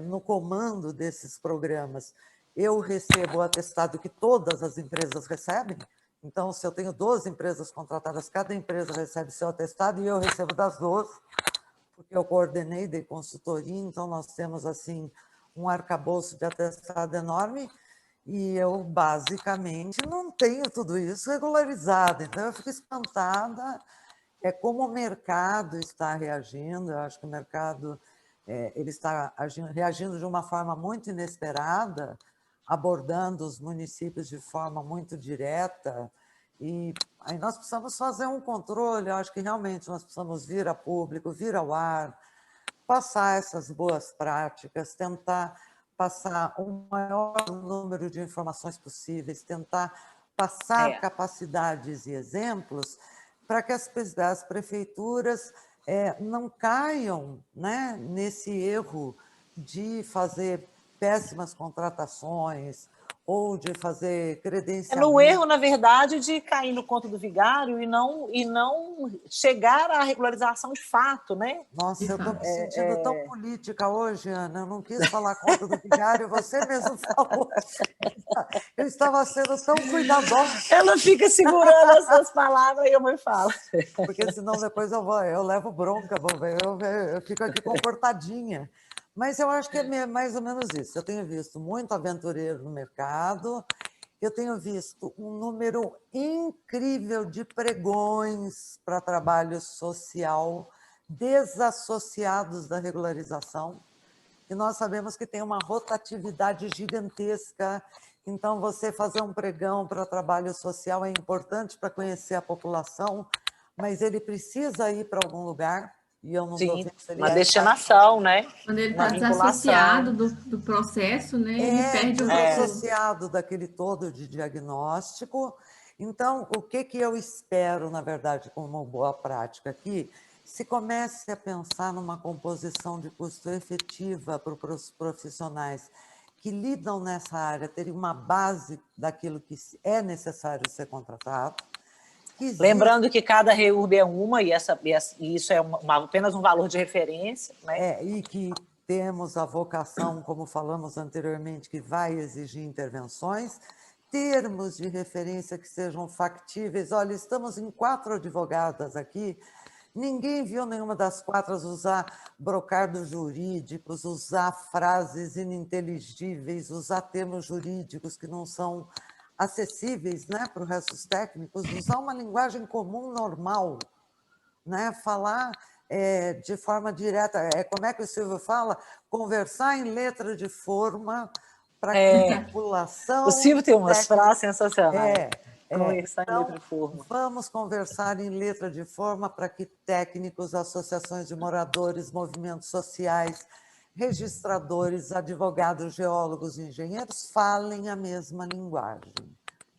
no comando desses programas, eu recebo o atestado que todas as empresas recebem. Então, se eu tenho 12 empresas contratadas, cada empresa recebe seu atestado e eu recebo das 12, porque eu coordenei, dei consultoria, então nós temos assim um arcabouço de atestado enorme e eu, basicamente, não tenho tudo isso regularizado. Então, eu fico espantada como o mercado está reagindo. Eu acho que o mercado ele está reagindo de uma forma muito inesperada, abordando os municípios de forma muito direta, e aí nós precisamos fazer um controle. Eu acho que realmente nós precisamos vir a público, vir ao ar, passar essas boas práticas, tentar passar o maior número de informações possíveis, tentar passar capacidades e exemplos para que as prefeituras não caiam, né, nesse erro de fazer péssimas contratações ou de fazer credenciamento. No erro, na verdade, de cair no conto do vigário e não chegar à regularização de fato, né? Nossa, eu estou me sentindo tão política hoje, Ana. Eu não quis falar conta do vigário, você mesmo falou. Eu estava sendo tão cuidadosa. Ela fica segurando as suas palavras e eu me falo. Porque senão depois eu levo bronca, eu fico aqui comportadinha. Mas eu acho que é mais ou menos isso. Eu tenho visto muito aventureiro no mercado, eu tenho visto um número incrível de pregões para trabalho social desassociados da regularização, e nós sabemos que tem uma rotatividade gigantesca. Então, você fazer um pregão para trabalho social é importante para conhecer a população, mas ele precisa ir para algum lugar, e eu não estou vendo se ele uma destinação, né? Quando ele está desassociado do processo, né? Ele perde o desassociado daquele todo de diagnóstico. Então, o que eu espero, na verdade, como boa prática aqui, se comece a pensar numa composição de custo efetiva para os profissionais que lidam nessa área, terem uma base daquilo que é necessário ser contratado. Lembrando que cada REURB é uma, e isso é apenas um valor de referência, né? E que temos a vocação, como falamos anteriormente, que vai exigir intervenções, termos de referência que sejam factíveis. Olha, estamos em 4 advogadas aqui, ninguém viu nenhuma das 4 usar brocardos jurídicos, usar frases ininteligíveis, usar termos jurídicos que não são acessíveis, né, para o resto dos técnicos, usar uma linguagem comum normal, né, falar de forma direta, como é que o Silvio fala? Conversar em letra de forma para que a população... O Silvio tem umas frases sensacionais. Conversar em letra de forma. Vamos conversar em letra de forma para que técnicos, associações de moradores, movimentos sociais registradores, advogados, geólogos, engenheiros falem a mesma linguagem.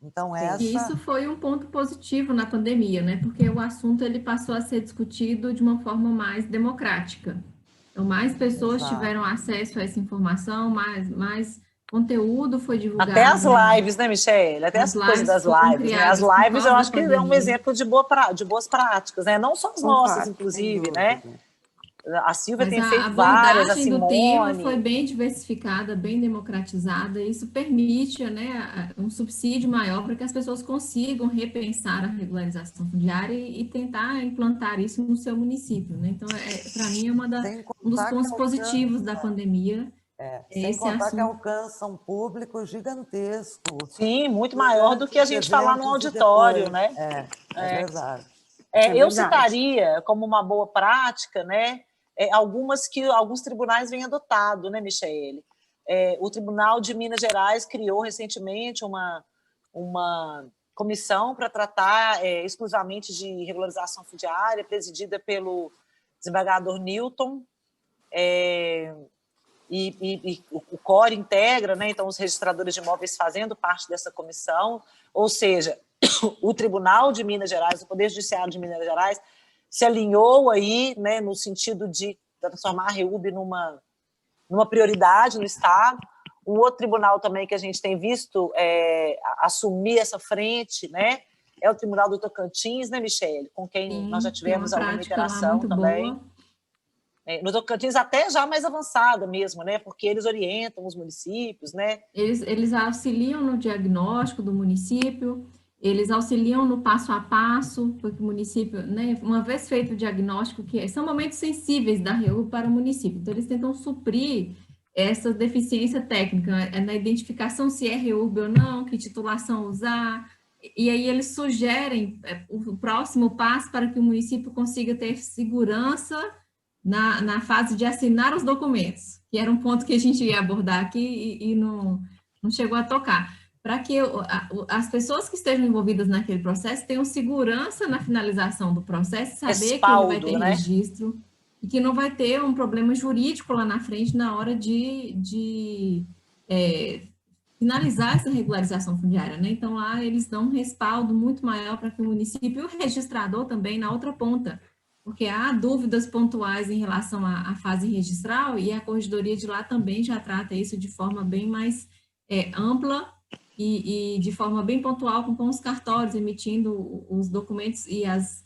Então, E isso foi um ponto positivo na pandemia, né? Porque o assunto ele passou a ser discutido de uma forma mais democrática. Então, mais pessoas tiveram acesso a essa informação, mais conteúdo foi divulgado. Até as lives, né, Michele? Até as coisas das lives, né? As lives eu acho que é um exemplo de boas práticas, né? Não só as nossas, inclusive, né? A Silvia tem feito várias, a Simone. A abordagem do tema foi bem diversificada, bem democratizada, e isso permite, né, um subsídio maior para que as pessoas consigam repensar a regularização fundiária e tentar implantar isso no seu município, né? Então, para mim, um dos pontos positivos da pandemia. Sem contar que alcança um público gigantesco. Sim, muito maior do que a gente falar no auditório, né? É verdade. Eu citaria como uma boa prática, né? Alguns tribunais vêm adotado, né, Michele? O Tribunal de Minas Gerais criou recentemente uma comissão para tratar exclusivamente de regularização fundiária, presidida pelo desembargador Newton, e o CORE integra, né? Então, os registradores de imóveis fazendo parte dessa comissão, ou seja, o Tribunal de Minas Gerais, o Poder Judiciário de Minas Gerais, se alinhou aí, né, no sentido de transformar a REUB numa prioridade no Estado. Um outro tribunal também que a gente tem visto assumir essa frente, né, é o Tribunal do Tocantins, né, Michele? Com quem nós já tivemos alguma interação também. Boa. No Tocantins até já mais avançada mesmo, né, porque eles orientam os municípios, né? Eles auxiliam no diagnóstico do município, eles auxiliam no passo a passo, porque o município, né, uma vez feito o diagnóstico, que são momentos sensíveis da REUB para o município, então eles tentam suprir essa deficiência técnica, na identificação se é REUB ou não, que titulação usar, e aí eles sugerem o próximo passo para que o município consiga ter segurança na fase de assinar os documentos, que era um ponto que a gente ia abordar aqui e não chegou a tocar. Para que as pessoas que estejam envolvidas naquele processo tenham segurança na finalização do processo, saber respaldo, que ele vai ter registro e que não vai ter um problema jurídico lá na frente na hora de finalizar essa regularização fundiária, né? Então, lá eles dão um respaldo muito maior para que o município e o registrador também na outra ponta, porque há dúvidas pontuais em relação à fase registral e a corregedoria de lá também já trata isso de forma bem mais ampla e de forma bem pontual com os cartórios, emitindo os documentos e as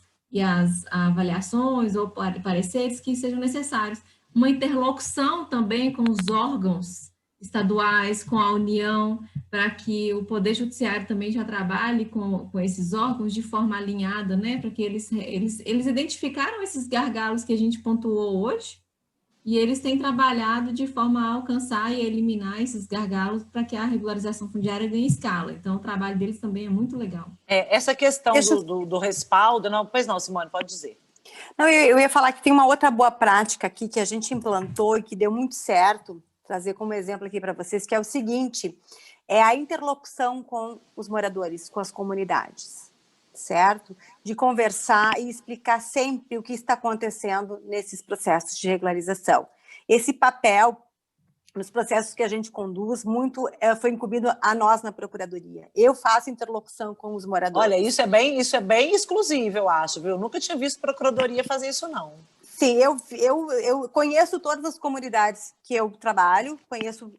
avaliações ou pareceres que sejam necessários. Uma interlocução também com os órgãos estaduais, com a União, para que o Poder Judiciário também já trabalhe com esses órgãos de forma alinhada, né? Para que eles identificaram esses gargalos que a gente pontuou hoje, e eles têm trabalhado de forma a alcançar e eliminar esses gargalos para que a regularização fundiária ganhe escala. Então, o trabalho deles também é muito legal. Essa questão do respaldo... Não, pois não, Simone, pode dizer. Não, eu ia falar que tem uma outra boa prática aqui que a gente implantou e que deu muito certo, trazer como exemplo aqui para vocês, que é o seguinte, é a interlocução com os moradores, com as comunidades, certo? De conversar e explicar sempre o que está acontecendo nesses processos de regularização. Esse papel, nos processos que a gente conduz, muito foi incumbido a nós na Procuradoria. Eu faço interlocução com os moradores. Olha, isso é bem exclusivo, eu acho, viu? Eu nunca tinha visto Procuradoria fazer isso, não. Sim, eu conheço todas as comunidades que eu trabalho,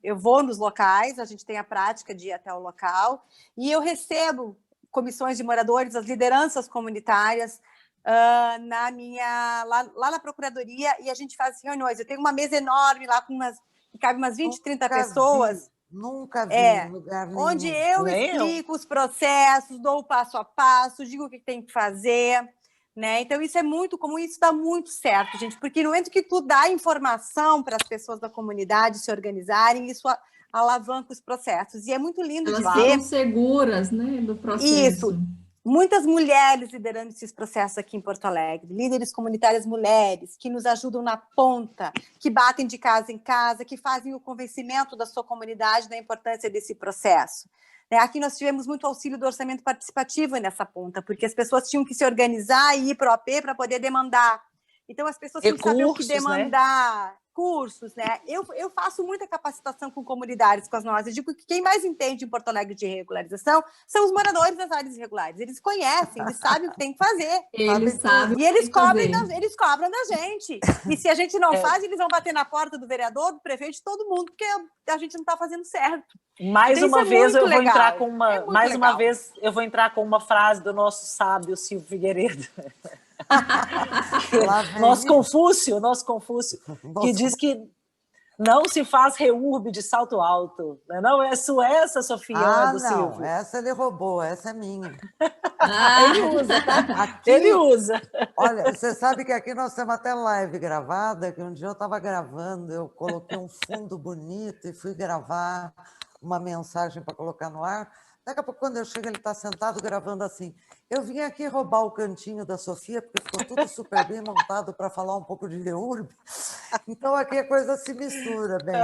eu vou nos locais, a gente tem a prática de ir até o local, e eu recebo comissões de moradores, as lideranças comunitárias, lá na Procuradoria, e a gente faz reuniões. Eu tenho uma mesa enorme lá, que cabe umas 20, 30 pessoas. Nunca vi em lugar nenhum. Onde eu explico os processos, dou o passo a passo, digo o que tem que fazer, né? Então, isso é muito comum e isso dá muito certo, gente, porque no momento que tu dá informação para as pessoas da comunidade se organizarem, isso alavanca os processos. E é muito lindo de ver. Elas ficam seguras, né, do processo. Isso. Muitas mulheres liderando esses processos aqui em Porto Alegre, líderes comunitárias mulheres, que nos ajudam na ponta, que batem de casa em casa, que fazem o convencimento da sua comunidade da importância desse processo. Aqui nós tivemos muito auxílio do orçamento participativo nessa ponta, porque as pessoas tinham que se organizar e ir para o AP para poder demandar. Então, as pessoas tinham que saber o que demandar. cursos, né? Eu faço muita capacitação com comunidades, com as nossas. Eu digo que quem mais entende em Porto Alegre de regularização são os moradores das áreas irregulares. Eles conhecem, eles sabem o que tem que fazer. Eles sabem. E eles cobram da gente. E se a gente não faz, eles vão bater na porta do vereador, do prefeito, de todo mundo, porque a gente não está fazendo certo. Mais Então, uma vez eu vou legal. entrar com uma, mais legal. uma vez eu vou entrar com uma frase do nosso sábio Silvio Figueiredo. Nosso Confúcio, que diz que não se faz reurb de salto alto. Não é essa, Sofia, do Silvio? Não, essa ele roubou, essa é minha. Ele usa, tá? Ele usa. Olha, você sabe que aqui nós temos até live gravada, que um dia eu estava gravando, eu coloquei um fundo bonito e fui gravar uma mensagem para colocar no ar. Daqui a pouco, quando eu chego, ele está sentado gravando assim. Eu vim aqui roubar o cantinho da Sofia, porque ficou tudo super bem montado para falar um pouco de reurb. Então, aqui a coisa se mistura bem.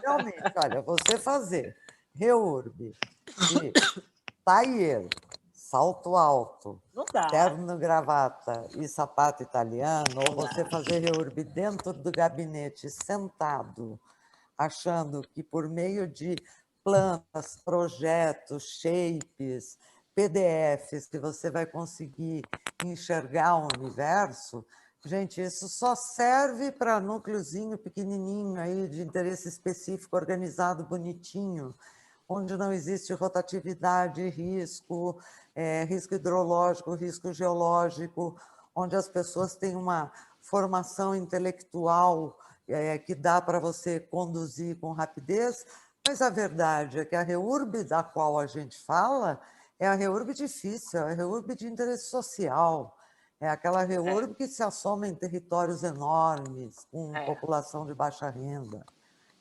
Realmente, olha, você fazer reurb de taier, salto alto, terno, gravata e sapato italiano, ou você fazer reurb dentro do gabinete, sentado, achando que por meio de plantas, projetos, shapes, PDFs, que você vai conseguir enxergar o universo, gente, isso só serve para núcleozinho pequenininho aí de interesse específico, organizado, bonitinho, onde não existe rotatividade, risco, risco hidrológico, risco geológico, onde as pessoas têm uma formação intelectual que dá para você conduzir com rapidez. Mas a verdade é que a reurb da qual a gente fala é a reurb difícil, é a reurb de interesse social, é aquela reurb que se assoma em territórios enormes, com população de baixa renda.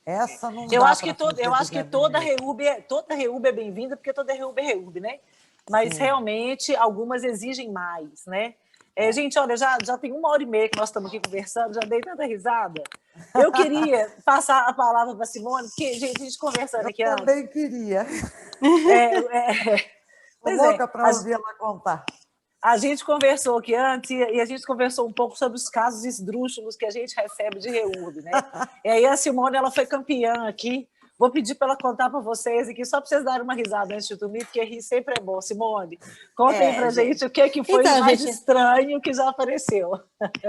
Essa não eu dá acho que toda reurb é bem-vinda, porque toda reurb é reurb, né? Mas realmente algumas exigem mais, né? Gente, olha, já tem 1h30 que nós estamos aqui conversando, já dei tanta risada. Eu queria passar a palavra para a Simone, porque, gente, a gente conversando aqui antes. Eu também queria. Estou louca para ouvir ela contar. A gente conversou aqui antes e a gente conversou um pouco sobre os casos esdrúxulos que a gente recebe de reurb, né? E aí a Simone, ela foi campeã aqui. Vou pedir para ela contar para vocês aqui, só para vocês darem uma risada antes de dormir, porque rir sempre é bom. Simone, conta aí para gente o que foi o mais estranho que já apareceu.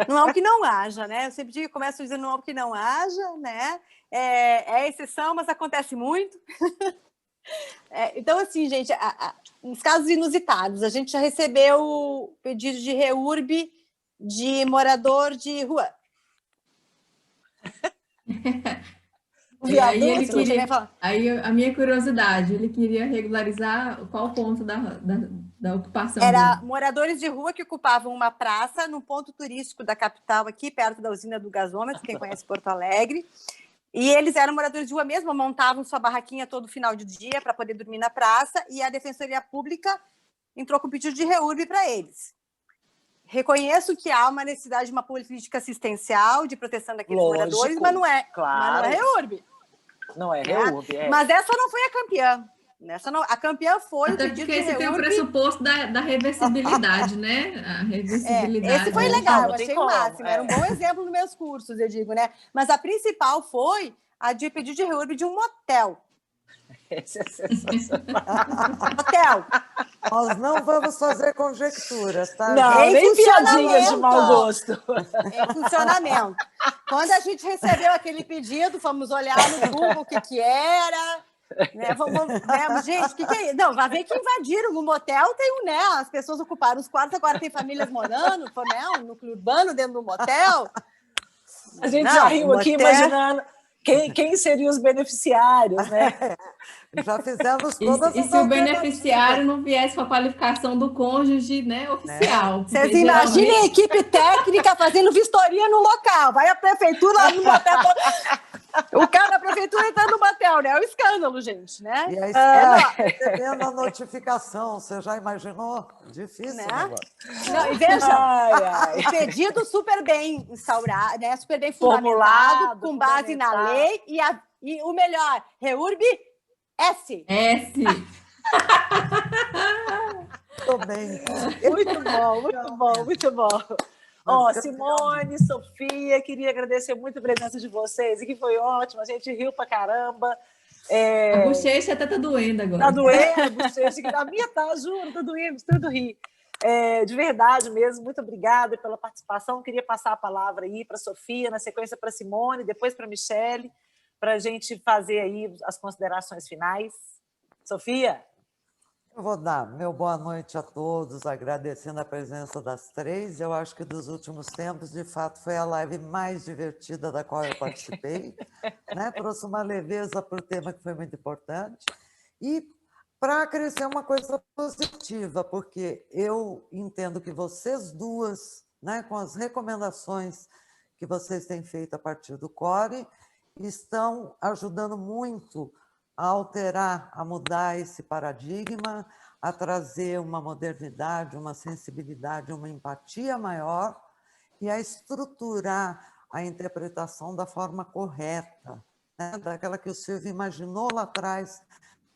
Não há o que não haja, né? Eu sempre começo dizendo não há o que não haja, né? É exceção, mas acontece muito. Então, assim, gente, uns casos inusitados. A gente já recebeu pedido de reurb de morador de rua. Aí a minha curiosidade, ele queria regularizar qual ponto da ocupação? Era moradores de rua que ocupavam uma praça no ponto turístico da capital aqui, perto da usina do gasômetro, quem conhece Porto Alegre. E eles eram moradores de rua mesmo, montavam sua barraquinha todo final de dia para poder dormir na praça, e a Defensoria Pública entrou com pedido de reurb para eles. Reconheço que há uma necessidade de uma política assistencial de proteção daqueles moradores, mas não é reurb. Não é reurb. Mas essa não foi a campeã. A campeã foi até o pedido de reurb. Porque esse tem o pressuposto da reversibilidade, né? A reversibilidade. Esse foi legal, eu achei o máximo. Era um bom exemplo nos meus cursos, eu digo, né? Mas a principal foi a de pedido de reurb de um motel. Esse é sensacional. Motel. Nós não vamos fazer conjecturas, tá? Não, nem piadinhas de mau gosto. Em funcionamento. Quando a gente recebeu aquele pedido, fomos olhar no Google o que era. Né? Gente, o que é isso? Não, vai ver que invadiram no motel, tem né? As pessoas ocuparam os quartos, agora tem famílias morando, né? Um núcleo urbano dentro do motel. A gente já riu aqui imaginando quem seriam os beneficiários, né? Já fizemos todas E se o beneficiário não viesse com a qualificação do cônjuge, né, oficial. Vocês imaginem a equipe técnica fazendo vistoria no local. Vai a prefeitura lá no motel. O cara da prefeitura entrando no motel, né? É um escândalo, gente, né? E aí, recebendo a notificação, você já imaginou? Difícil, né? Não, e veja, o pedido super bem instaurado, né? Super bem fundamentado, com base na lei, e o melhor, reurb S. Muito bem. Muito bom, muito bom, muito bom. Ó, Simone, Sofia, queria agradecer muito a presença de vocês, e que foi ótimo, a gente riu pra caramba. A bochecha até tá doendo agora. Tá doendo, a bochecha, a minha tá, juro, tá doendo, tudo rir. De verdade mesmo, muito obrigada pela participação. Queria passar a palavra aí para a Sofia, na sequência para a Simone, depois para a Michele, para a gente fazer aí as considerações finais. Sofia? Eu vou dar meu boa noite a todos, agradecendo a presença das três. Eu acho que dos últimos tempos, de fato, foi a live mais divertida da qual eu participei, né? Trouxe uma leveza para o tema que foi muito importante. E para acrescer uma coisa positiva, porque eu entendo que vocês duas, né, com as recomendações que vocês têm feito a partir do CORE, estão ajudando muito a alterar, a mudar esse paradigma, a trazer uma modernidade, uma sensibilidade, uma empatia maior e a estruturar a interpretação da forma correta, né? Daquela que o Silvio imaginou lá atrás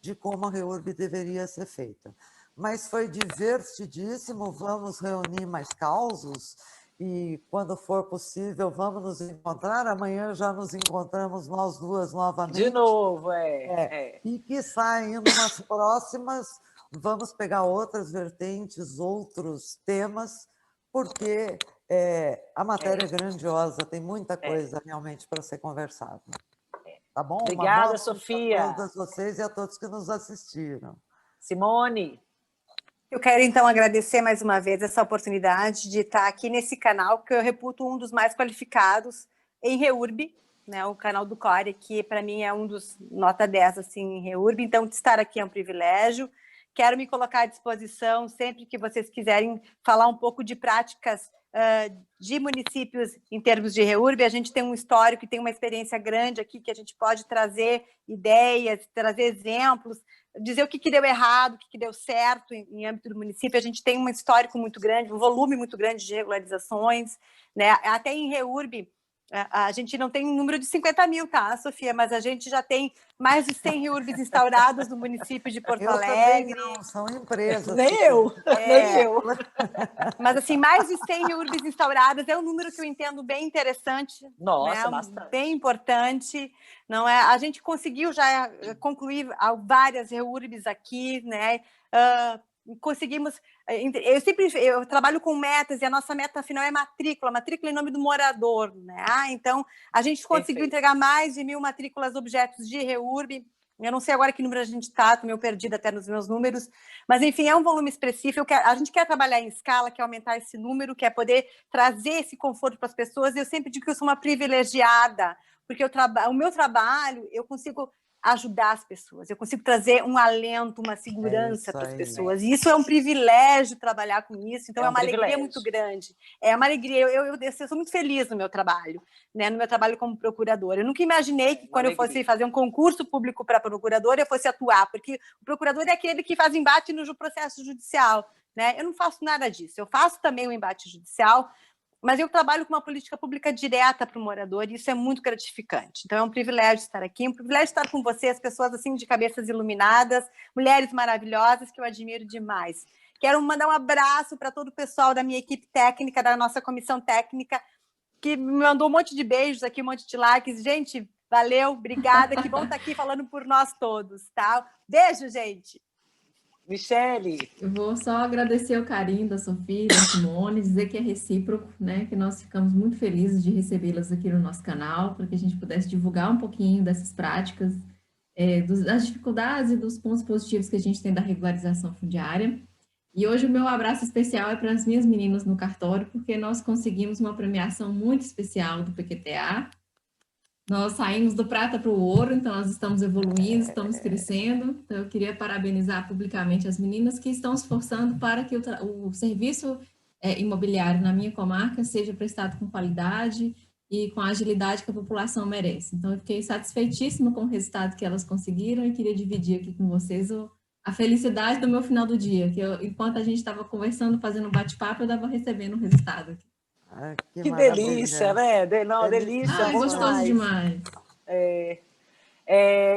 de como a REURB deveria ser feita. Mas foi divertidíssimo, vamos reunir mais causos e, quando for possível, vamos nos encontrar. Amanhã já nos encontramos nós duas novamente. De novo, E, quiçá, ainda nas próximas, vamos pegar outras vertentes, outros temas, porque a matéria é grandiosa, tem muita coisa realmente para ser conversada. Tá bom? Obrigada, Sofia. A todas vocês e a todos que nos assistiram. Simone? Eu quero, então, agradecer mais uma vez essa oportunidade de estar aqui nesse canal, que eu reputo um dos mais qualificados em REURB, né? O canal do CORE, que para mim é um dos nota 10 assim, em REURB, então estar aqui é um privilégio. Quero me colocar à disposição sempre que vocês quiserem falar um pouco de práticas de municípios em termos de REURB. A gente tem um histórico e tem uma experiência grande aqui que a gente pode trazer ideias, trazer exemplos, dizer o que deu errado, o que deu certo em âmbito do município. A gente tem um histórico muito grande, um volume muito grande de regularizações, né? Até em REURB, a gente não tem um número de 50 mil, tá, Sofia? Mas a gente já tem mais de 100 REURBs instaurados no município de Porto Alegre. Não, são empresas. Nem eu, nem eu. Mas, assim, mais de 100 REURBs instauradas é um número que eu entendo bem interessante. Nossa, né? bastante. Bem importante. Não é? A gente conseguiu já concluir várias REURBs aqui, né? Conseguimos. Eu trabalho com metas e a nossa meta final é matrícula em nome do morador, né? Então a gente conseguiu entregar mais de 1.000 matrículas objetos de REURB. Eu não sei agora que número a gente está, estou meio perdida até nos meus números, mas enfim, é um volume expressivo. A gente quer trabalhar em escala, quer aumentar esse número, quer poder trazer esse conforto para as pessoas. Eu sempre digo que eu sou uma privilegiada, porque o meu trabalho, eu consigo ajudar as pessoas, eu consigo trazer um alento, uma segurança para as pessoas, e isso é um privilégio trabalhar com isso, então é uma alegria muito grande, é uma alegria, eu sou muito feliz no meu trabalho, né, no meu trabalho como procuradora. Eu nunca imaginei que quando eu fosse fazer um concurso público para procuradora, eu fosse atuar, porque o procurador é aquele que faz embate no processo judicial, né? Eu não faço nada disso, eu faço também o embate judicial, mas eu trabalho com uma política pública direta para o morador e isso é muito gratificante. Então é um privilégio estar aqui, um privilégio estar com vocês, pessoas assim de cabeças iluminadas, mulheres maravilhosas que eu admiro demais. Quero mandar um abraço para todo o pessoal da minha equipe técnica, da nossa comissão técnica, que me mandou um monte de beijos aqui, um monte de likes. Gente, valeu, obrigada, que bom estar aqui falando por nós todos, tá? Beijo, gente! Michele. Eu vou só agradecer o carinho da Sofia e da Simone, dizer que é recíproco, né? Que nós ficamos muito felizes de recebê-las aqui no nosso canal, para que a gente pudesse divulgar um pouquinho dessas práticas, das dificuldades e dos pontos positivos que a gente tem da regularização fundiária. E hoje o meu abraço especial é para as minhas meninas no cartório, porque nós conseguimos uma premiação muito especial do PQTA. Nós saímos do prata para o ouro, então nós estamos evoluindo, estamos crescendo. Então eu queria parabenizar publicamente as meninas que estão se esforçando para que o serviço imobiliário na minha comarca seja prestado com qualidade e com a agilidade que a população merece. Então eu fiquei satisfeitíssima com o resultado que elas conseguiram e queria dividir aqui com vocês a felicidade do meu final do dia, que enquanto a gente estava conversando, fazendo um bate-papo, eu estava recebendo o resultado. Que delícia, né? Não, delícia. Gostoso demais.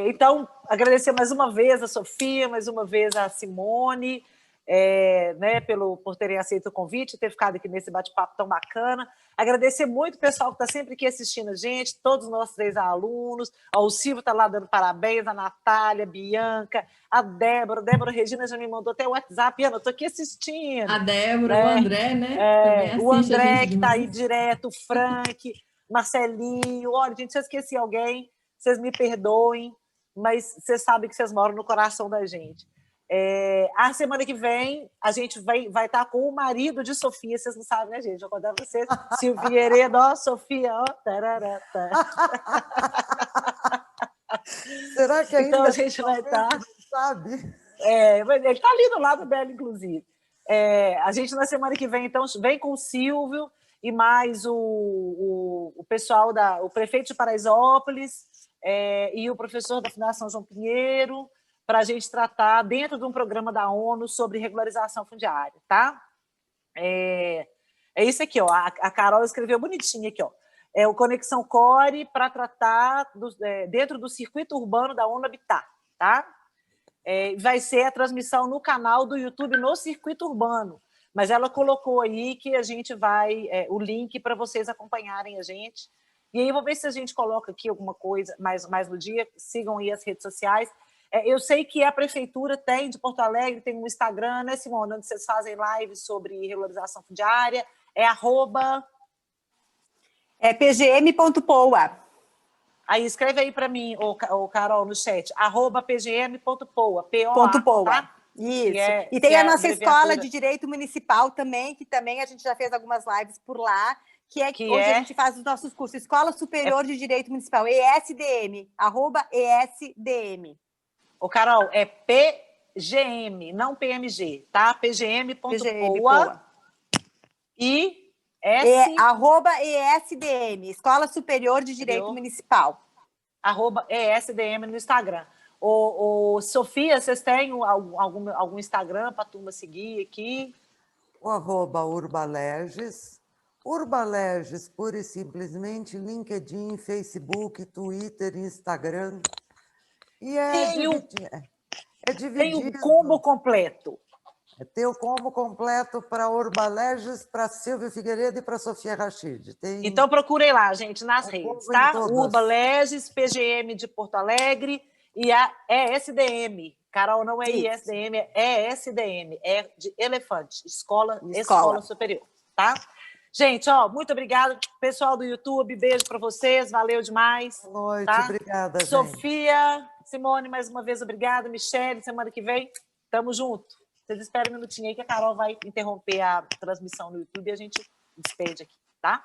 Então, agradecer mais uma vez a Sofia, mais uma vez a Simone. né, por terem aceito o convite, ter ficado aqui nesse bate-papo tão bacana. Agradecer muito o pessoal que está sempre aqui assistindo a gente, todos os nossos 3 alunos. O Silvio está lá dando parabéns, a Natália, a Bianca, a Débora Regina já me mandou até o WhatsApp. Ana, eu estou aqui assistindo. A Débora, né? O André, né? O André, que está aí direto, o Frank, Marcelinho. Olha, gente, se eu esqueci alguém, vocês me perdoem, mas vocês sabem que vocês moram no coração da gente. A semana que vem, a gente vai estar com o marido de Sofia, vocês não sabem, né, gente? Vou contar para vocês. Silvio Figueiredo, ó, Sofia, ó. Tararata. Será que ainda então a gente vai estar. Sabe? Ele está ali do lado dela, inclusive. A gente, na semana que vem, então, vem com o Silvio e mais o pessoal, o prefeito de Paraisópolis e o professor da Fundação João Pinheiro, para a gente tratar dentro de um programa da ONU sobre regularização fundiária, tá? É isso aqui, ó. A Carol escreveu bonitinho aqui, ó. O Conexão Core para tratar dentro do circuito urbano da ONU Habitat, tá? Vai ser a transmissão no canal do YouTube no circuito urbano, mas ela colocou aí que a gente vai o link para vocês acompanharem a gente. E aí vou ver se a gente coloca aqui alguma coisa mais no dia. Sigam aí as redes sociais. Eu sei que a prefeitura tem de Porto Alegre, tem um Instagram, né, Simone, onde vocês fazem lives sobre regularização fundiária. @pgm.poa. Aí escreve aí para mim, o Carol, no chat, @pgm.poa, P-O-A, tá? Isso. E tem a nossa escola de Direito Municipal também, que também a gente já fez algumas lives por lá, que onde a gente faz os nossos cursos. Escola Superior de Direito Municipal, ESDM, @ESDM. Carol, é PGM, não PMG, tá? pgm.poa e @ESDM, Escola Superior de Direito Municipal. @ESDM no Instagram. Sofia, vocês têm algum Instagram para a turma seguir aqui? O @Urbaleges. Urbaleges, pura e simplesmente, LinkedIn, Facebook, Twitter, Instagram. E tem o combo completo. Tem o combo completo para Urbaleges, para Silvio Figueiredo e para Sofia Rachid. Então procurem lá, gente, nas redes, tá? Urbaleges, PGM de Porto Alegre e a ESDM. Carol, não é ISDM, é ESDM, é de elefante, Escola Superior, tá? Gente, muito obrigada. Pessoal do YouTube, beijo para vocês, valeu demais. Boa noite, tá? Obrigada, Sofia, Simone, mais uma vez, obrigada. Michele, semana que vem, tamo junto. Vocês esperem um minutinho aí que a Carol vai interromper a transmissão no YouTube e a gente despede aqui, tá?